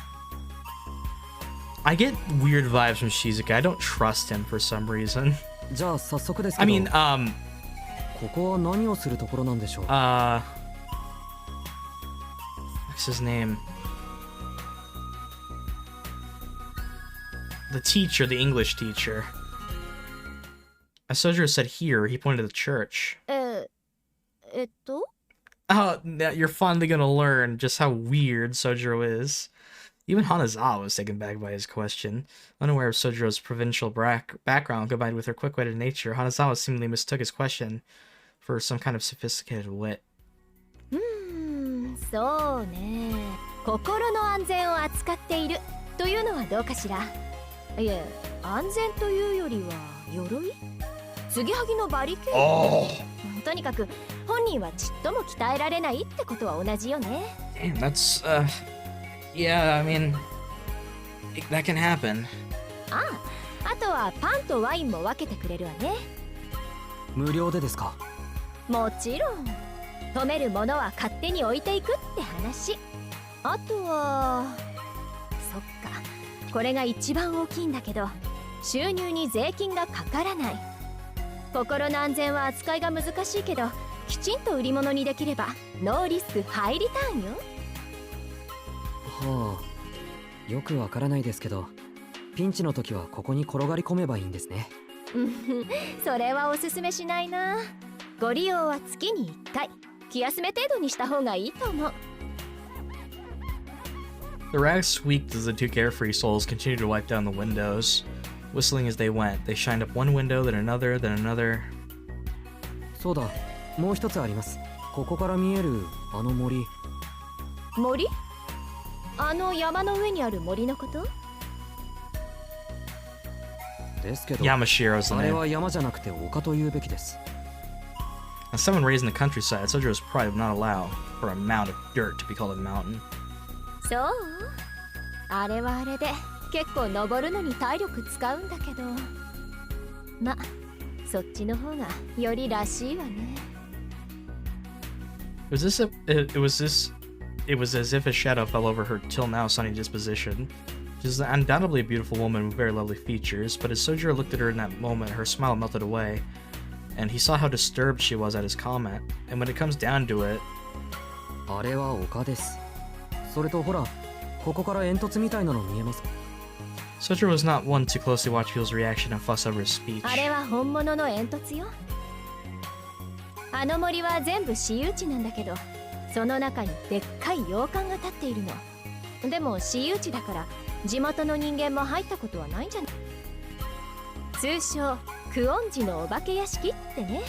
I get weird vibes from Shizuka. I don't trust him for some reason. じゃあ早速ですけ I ど。 mean, ここは何をするところなんでしょう。what's his name? The teacher, the English teacher. As Soujyurou said here, he pointed to the church. Oh, now you're finally gonna learn just how weird Soujyurou is. Even Hanazawa was taken back by his question. Unaware of Sojurou's provincial background combined with her quick-witted nature, Hanazawa seemingly mistook his question for some kind of sophisticated wit. そうね。心の安全を扱っているというのはどうかしら。いえ、安全というよりは鎧？継ぎはぎのバリケード。とにかく本人はちっとも鍛えられないってことは同じよね。Damn, that's yeah, I mean, that can happen. あとはパンとワインも分けてくれるわね。無料でですか？もちろん。止めるものは勝手に置いていくって話。あとはそっか、これが一番大きいんだけど、収入に税金がかからない。心の安全は扱いが難しいけど、きちんと売り物にできればノーリスクハイリターンよ。はあ、よくわからないですけど、ピンチの時はここに転がり込めばいいんですね。それはおすすめしないな。ご利用は月に1回、気休め程度にした方がいいと思う。The rags squeaked as the two carefree souls continued to wipe down the windows. Whistling as they went, they shined up one window, then another, then another. そうだ、もう一つあります。ここから見えるあの森。森？あの山の上にある森のこと？ですけど、 Yamashiro's the あれ name. は山じゃなくて丘と言うべきです。As someone raised in the countryside, Sojurou's pride would not allow for a mound of dirt to be called a mountain. そう？あれはあれで結構登るのに体力使うんだけど、ま、そっちの方がよりらしいわね。It was as if a shadow fell over her till now sunny disposition. She's undoubtedly a beautiful woman with very lovely features, but as Soujyurou looked at her in that moment, her smile melted away, and he saw how disturbed she was at his comment. And when it comes down to it, あれは丘です。それとほら、ここから煙突みたいなの見えますか？ Soujyurou was not one to closely watch people's reaction and fuss over his speech. あれは本物の煙突よ。あの森は全部私有地なんだけど、その中にでっかい洋館が建っているの。でも私有地だから地元の人間も入ったことはないんじゃない？通称久遠寺のお化け屋敷ってね。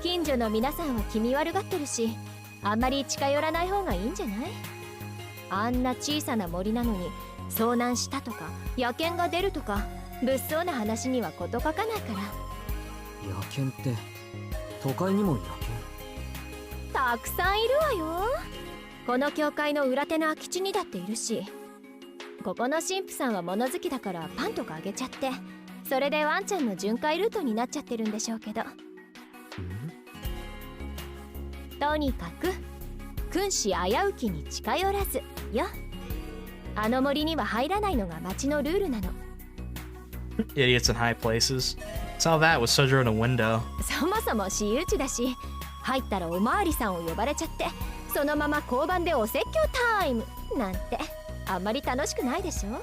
近所の皆さんは気味悪がってるし、あんまり近寄らない方がいいんじゃない？あんな小さな森なのに遭難したとか野犬が出るとか物騒な話には事欠かないから。野犬って都会にも野犬？たくさんいるわよ。この教会の裏手の空き地にだっているし、ここの神父さんは物好きだからパンとかあげちゃって、それでワンちゃんの巡回ルートになっちゃってるんでしょうけど。とにかく君子危うきに近寄らずよ。あの森には入らないのが町のルールなの。idiots in high places. Saw that with Soujyurou in a window. そもそも私有地だし、入ったらおまわりさんを呼ばれちゃって、そのまま交番でお説教タイムなんてあんまり楽しくないでしょ。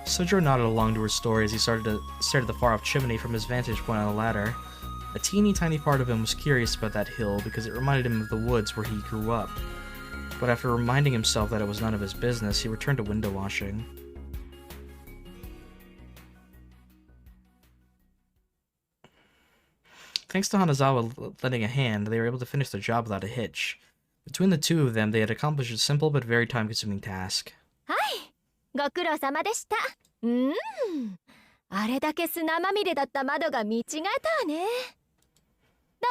Soujyurou nodded along to her story as he started to stare at the far-off chimney from his vantage point on the ladder. A teeny tiny part of him was curious about that hill because it reminded him of the woods where he grew up. But after reminding himself that it was none of his business, he returned to window washing. Thanks to Hanazawa lending a hand, they were able to finish their job without a hitch. Between the two of them, they had accomplished a simple but very time-consuming task. はい、ご苦労様でした。あれだけ砂まみれだった窓が見違えたわね。どう？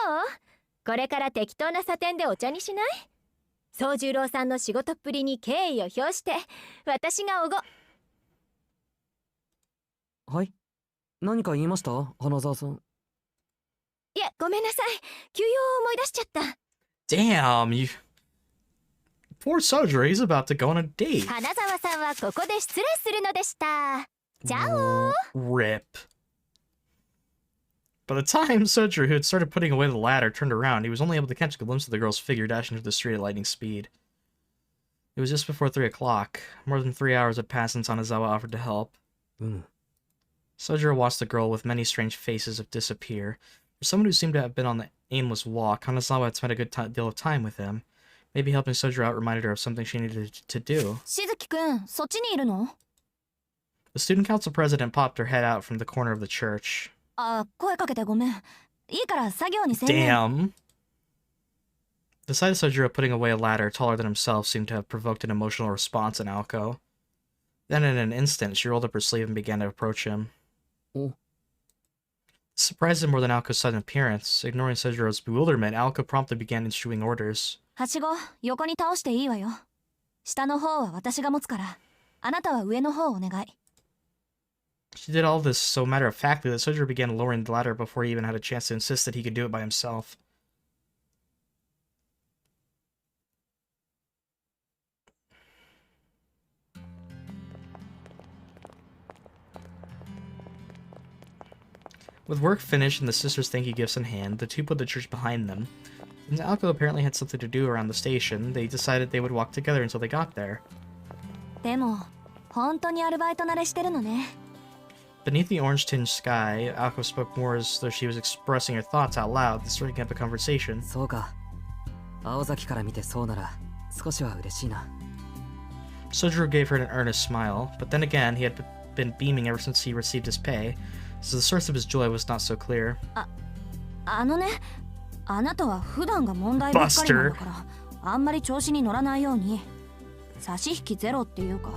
これから適当な査点でお茶にしない？宗十郎さんの仕事っぷりに敬意を表して、私がおご。はい、何か言いました？花沢さん。いや、ごめんなさい。休養を思い出しちゃった。Damn, you. Poor Soujyurou, he's about to go on a date. 花沢さんはここで失礼するのでした。じゃおー。Rip. By the time Soujyurou, who had started putting away the ladder, turned around, he was only able to catch a glimpse of the girl's figure dashing through the street at lightning speed. It was just before 3 o'clock. More than 3 hours had passed since Anazawa offered to help. Soujyurou watched the girl with many strange faces disappear. For someone who seemed to have been on the aimless walk, Hanazawa had spent a good deal of time with him. Maybe helping Soujyurou out reminded her of something she needed to do. しずきくん、そっちにいるの？ The student council president popped her head out from the corner of the church. あ、声かけてごめん。いいから作業に専念。 Damn. The sight of Soujyurou putting away a ladder taller than himself seemed to have provoked an emotional response in Aoko. Then in an instant, she rolled up her sleeve and began to approach him. Surprised him more than Aoko's sudden appearance. Ignoring Soujyurou's bewilderment, Aoko promptly began issuing orders. はしご、横に倒していいわよ。下の方は私が持つから。あなたは上の方お願い。She did all this so matter-of-factly that Soujyurou began lowering the ladder before he even had a chance to insist that he could do it by himself. With work finished and the sisters' thank you gifts in hand, the two put the church behind them. Since Aoko apparently had something to do around the station, they decided they would walk together until they got there. でも、本当にアルバイト慣れしてるのね。Beneath the orange-tinged sky, Aoko spoke more as though she was expressing her thoughts out loud, striking up a conversation. そうか。青崎から見てそうなら少しは嬉しいな。Soujyurou gave her an earnest smile, but then again, he had been beaming ever since he received his pay, so the source of his joy was not so clear. あのね、あなたは普段が問題ばっかりなんだから、あんまり調子に乗らないように。差し引きゼロっていうか、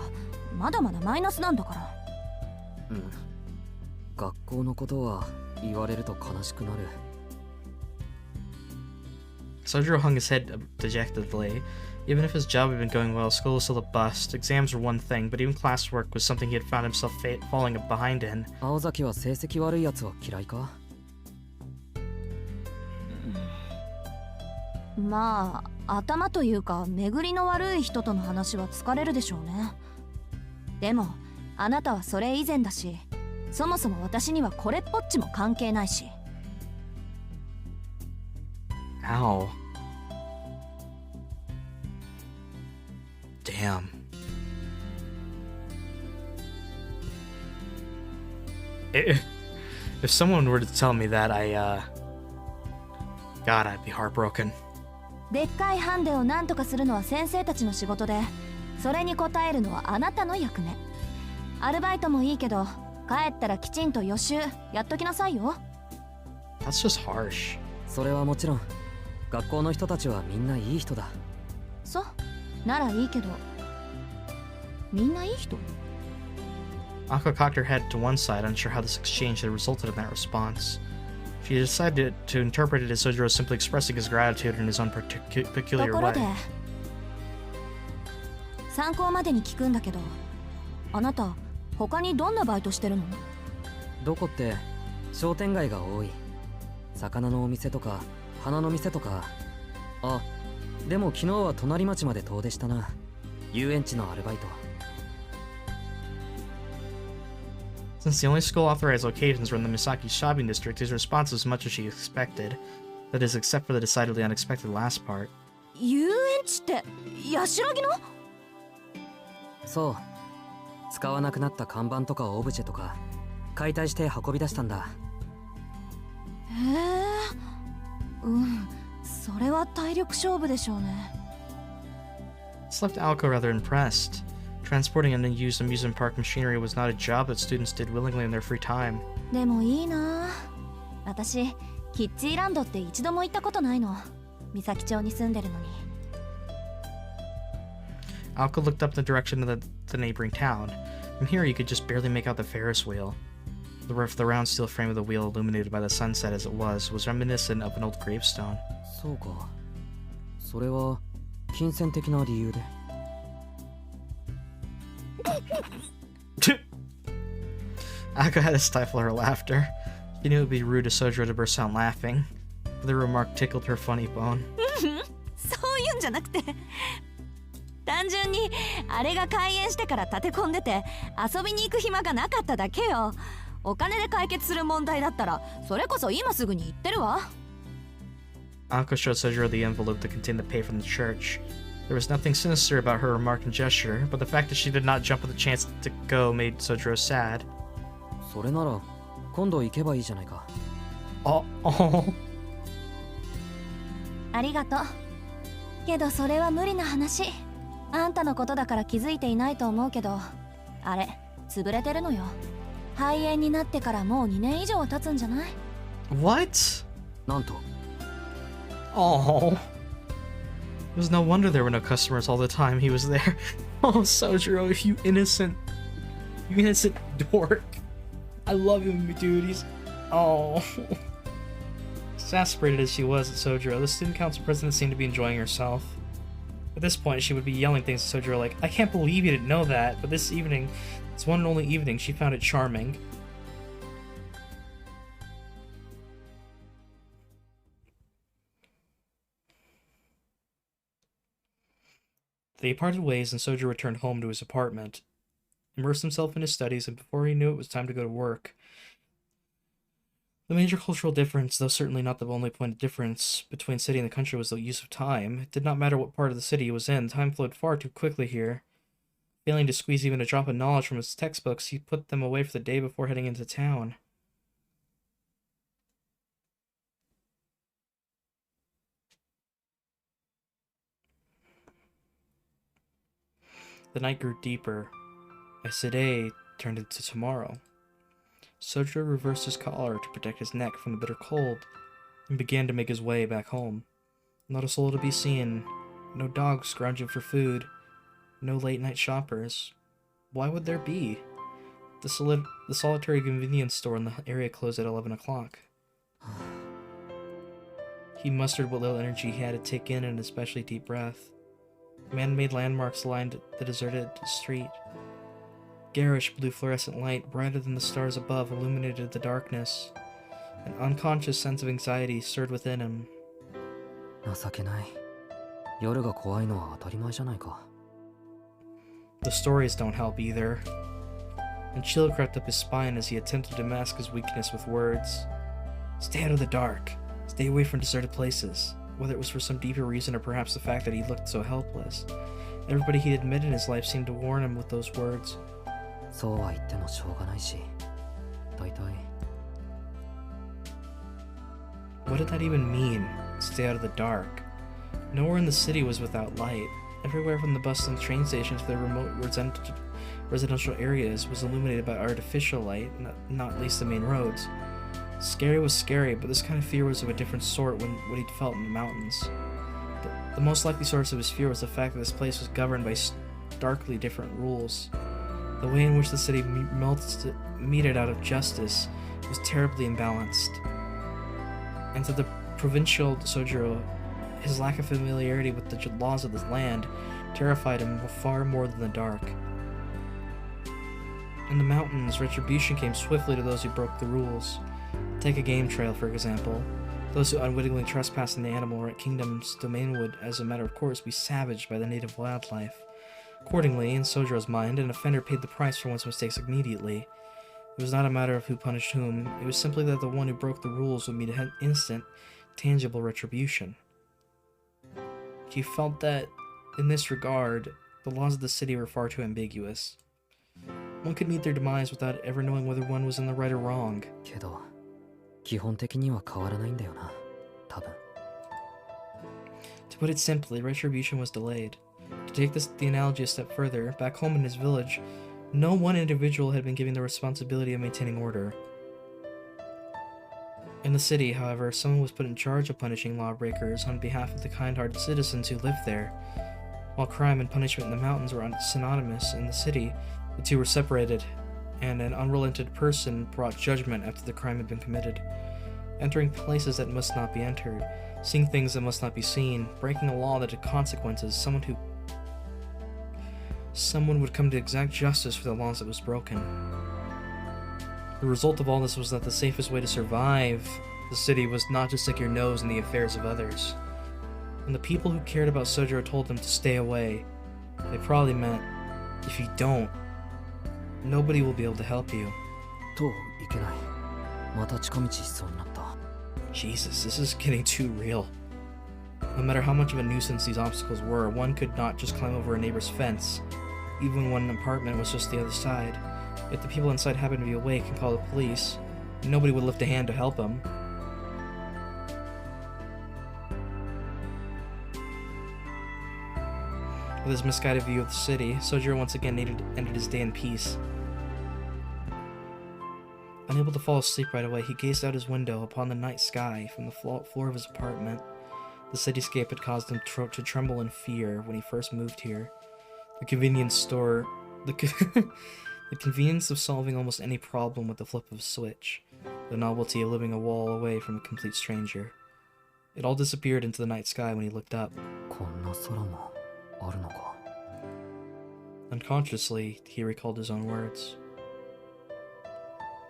まだまだマイナスなんだから。うん。学校のことは言われると悲しくなる。Soujyurou hung his head dejectedly. Even if his job had been going well, school was still a bust. Exams were one thing, but even classwork was something he had found himself falling behind in. 青崎は成績悪いやつは嫌いか？まあ、頭というか巡りの悪い人との話は疲れるでしょうね。でも、あなたはそれ以前だし、そもそも私にはこれっぽっちも関係ないし。Ow. Damn. If someone were to tell me that, God, I'd be heartbroken. でっかいハンデを何とかするのは先生たちの仕事で、それに応えるのはあなたの役目。アルバイトもいいけど、帰ったらきちんと予習やっときなさいよ。That's just harsh. それはもちろん、学校の人たちはみんないい人だ。そう、ならいいけど、みんないい人？ Aoko cocked her head to one side, unsure how this exchange had resulted in that response. She decided to interpret it as Soujyurou simply expressing his gratitude in his own peculiar ところで way. 参考までに聞くんだけど、あなた他にどんなバイトしてるの？どこって商店街が多い。魚のお店とか花の店とか。あ、でも昨日は隣町まで遠出したな。遊園地のアルバイト。Since the only school-authorized locations were in the Misaki shopping district, his response was much as she expected. That is, except for the decidedly unexpected last part. 遊園地ってヤシロギの？そう。使わなくなった看板とかオブジェとか解体して運び出したんだ。へえ、うん、それは体力勝負でしょうね。This left Aoko rather impressed. Transporting unused amusement park machinery was not a job that students did willingly in their free time. でもいいな。私、キッチーランドって一度も行ったことないの。三崎町に住んでるのに。Aoko looked up in the direction of the neighboring town. From here, you could just barely make out the Ferris wheel. The round steel frame of the wheel, illuminated by the sunset as it was reminiscent of an old gravestone. そうか。それは金銭的な理由で。Aoko had to stifle her laughter. She knew it would be rude to Soujyurou to burst out laughing, but the remark tickled her funny bone. そういうんじゃなくて、単純にあれが開園してから立て込んでて遊びに行く暇がなかっただけよ。お金で解決する問題だったらそれこそ今すぐに行ってるわ。Aoko showed Soujyurou the envelope that contained the pay from the church. There was nothing sinister about her remark and gesture, but the fact that she did not jump at the chance to go made Soujyurou sad. それなら今度行けばいいじゃないか。Oh. ありがとう。けどそれは無理な話。あんたのことだから気づいていないと思うけど、あれ潰れてるのよ。廃園になってからもう2年以上は経つんじゃない？ What? なんと。Oh. It was no wonder there were no customers all the time he was there. Oh, Soujyurou, you innocent dork. I love him, dude. He's... Oh. Exasperated as she was at Soujyurou, the student council president seemed to be enjoying herself. At this point, she would be yelling things to Soujyurou like, I can't believe you didn't know that, but this evening, this one and only evening, she found it charming. They parted ways and Soujyurou returned home to his apartment, immersed himself in his studies, and before he knew it was time to go to work. The major cultural difference, though certainly not the only point of difference between city and the country, was the use of time. It did not matter what part of the city he was in, time flowed far too quickly here. Failing to squeeze even a drop of knowledge from his textbooks, he put them away for the day before heading into town. The night grew deeper, as today turned into tomorrow. Soujyurou reversed his collar to protect his neck from the bitter cold, and began to make his way back home. Not a soul to be seen, no dogs scrounging for food, no late-night shoppers. Why would there be? The solitary convenience store in the area closed at 11 o'clock. He mustered what little energy he had to take in an especially deep breath. Man-made landmarks lined the deserted street. Garish blue fluorescent light, brighter than the stars above, illuminated the darkness. An unconscious sense of anxiety stirred within him. 情けない。夜が怖いのは当たり前じゃないか。The stories don't help either. And chill crept up his spine as he attempted to mask his weakness with words. Stay out of the dark. Stay away from deserted places. Whether it was for some deeper reason or perhaps the fact that he looked so helpless. Everybody he had met in his life seemed to warn him with those words. そうは言ってもしょうがないし。大体。What did that even mean? Stay out of the dark. Nowhere in the city was without light. Everywhere from the bustling train stations to the remote residential areas was illuminated by artificial light, not least the main roads. Scary was scary, but this kind of fear was of a different sort when what he'd felt in the mountains. The most likely source of his fear was the fact that this place was governed by starkly different rules. The way in which the city meted out of justice was terribly imbalanced. And to the provincial Soujyurou, his lack of familiarity with the laws of the land terrified him far more than the dark. In the mountains, retribution came swiftly to those who broke the rules. Take a game trail, for example. Those who unwittingly trespass in the animal or kingdom's domain would, as a matter of course, be savaged by the native wildlife. Accordingly, in Soujyurou's mind, an offender paid the price for one's mistakes immediately. It was not a matter of who punished whom, it was simply that the one who broke the rules would meet an instant, tangible retribution. He felt that, in this regard, the laws of the city were far too ambiguous. One could meet their demise without ever knowing whether one was in the right or wrong. けど、基本的には変わらないんだよな、多分。To put it simply, retribution was delayed. To take the analogy a step further, back home in his village, no one individual had been given the responsibility of maintaining order. In the city, however, someone was put in charge of punishing lawbreakers on behalf of the kind-hearted citizens who lived there. While crime and punishment in the mountains were synonymous, in the city, the two were separated, and an unrelenting person brought judgment after the crime had been committed. Entering places that must not be entered, seeing things that must not be seen, breaking a law that had consequences, someone would come to exact justice for the laws that was broken. The result of all this was that the safest way to survive the city was not to stick your nose in the affairs of others. When the people who cared about Soujyurou told them to stay away, they probably meant, if you don't, nobody will be able to help you. Jesus, this is getting too real. No matter how much of a nuisance these obstacles were, one could not just climb over a neighbor's fence, even when an apartment was just the other side. If the people inside happened to be awake and call the police, nobody would lift a hand to help them. With his misguided view of the city, Soujyurou once again ended his day in peace. Unable to fall asleep right away, he gazed out his window upon the night sky from the floor of his apartment. The cityscape had caused him to tremble in fear when he first moved here. The convenience of solving almost any problem with the flip of a switch. The novelty of living a wall away from a complete stranger. It all disappeared into the night sky when he looked up. Unconsciously, he recalled his own words.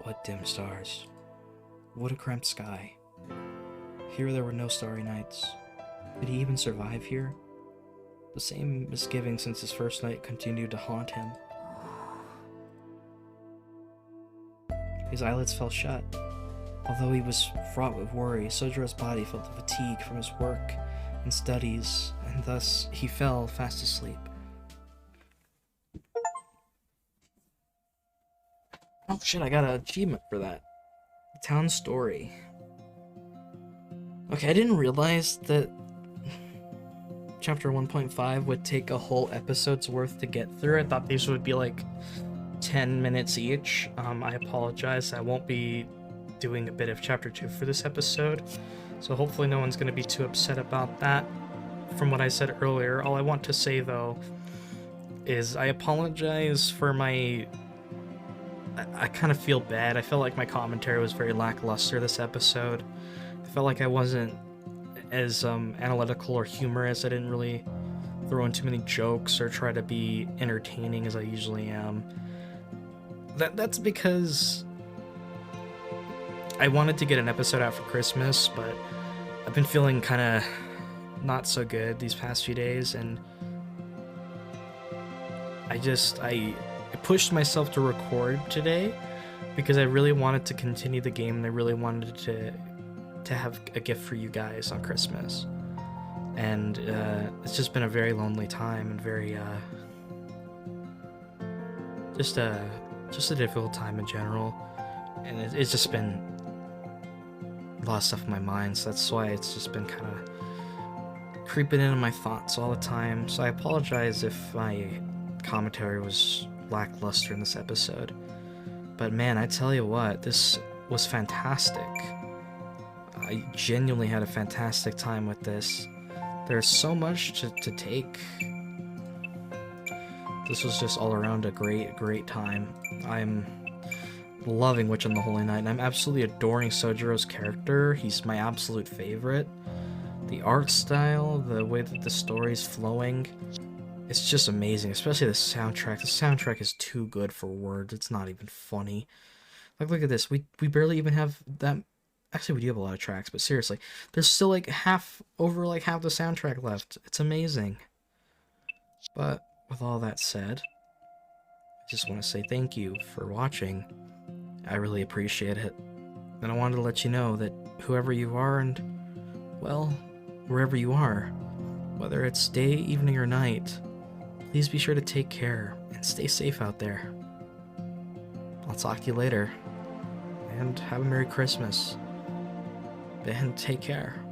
What dim stars. What a cramped sky. Here there were no starry nights. Did he even survive here? The same misgiving since his first night continued to haunt him. His eyelids fell shut. Although he was fraught with worry, Soujyurou's body felt the fatigue from his work and studies, and thus he fell fast asleep. Oh shit, I got an achievement for that. The town story. Okay, I didn't realize that chapter 1.5 would take a whole episode's worth to get through. I thought these would be like 10 minutes each. I apologize. I won't be doing a bit of chapter 2 for this episode, so hopefully no one's going to be too upset about that. From what I said earlier, all I want to say though is I apologize for my... I kind of feel bad. I felt like my commentary was very lackluster this episode. I felt like I wasn't as analytical or humorous. I didn't really throw in too many jokes or try to be entertaining as I usually am. That's because I wanted to get an episode out for Christmas, but I've been feeling kind of not so good these past few days, and I pushed myself to record today because I really wanted to continue the game and I really wanted to have a gift for you guys on Christmas. And it's just been a very lonely time and very just a difficult time in general, and it's just been a lot of stuff in my mind, so that's why it's just been kind of creeping into my thoughts all the time. So I apologize if my commentary was lackluster in this episode, but man, I tell you what, this was fantastic. I genuinely had a fantastic time with this. There's so much to take. This was just all around a great time. I'm loving Witch on the Holy Night, and I'm absolutely adoring Soujyurou's character. He's my absolute favorite. The art style, the way that the story's flowing, it's just amazing, especially the soundtrack. The soundtrack is too good for words. It's not even funny. Like, look at this. We barely even have that. Actually, we do have a lot of tracks, but seriously, there's still like half the soundtrack left. It's amazing. But with all that said, I just want to say thank you for watching. I really appreciate it. And I wanted to let you know that whoever you are and, well, wherever you are, whether it's day, evening, or night, please be sure to take care and stay safe out there. I'll talk to you later, and have a Merry Christmas, and take care.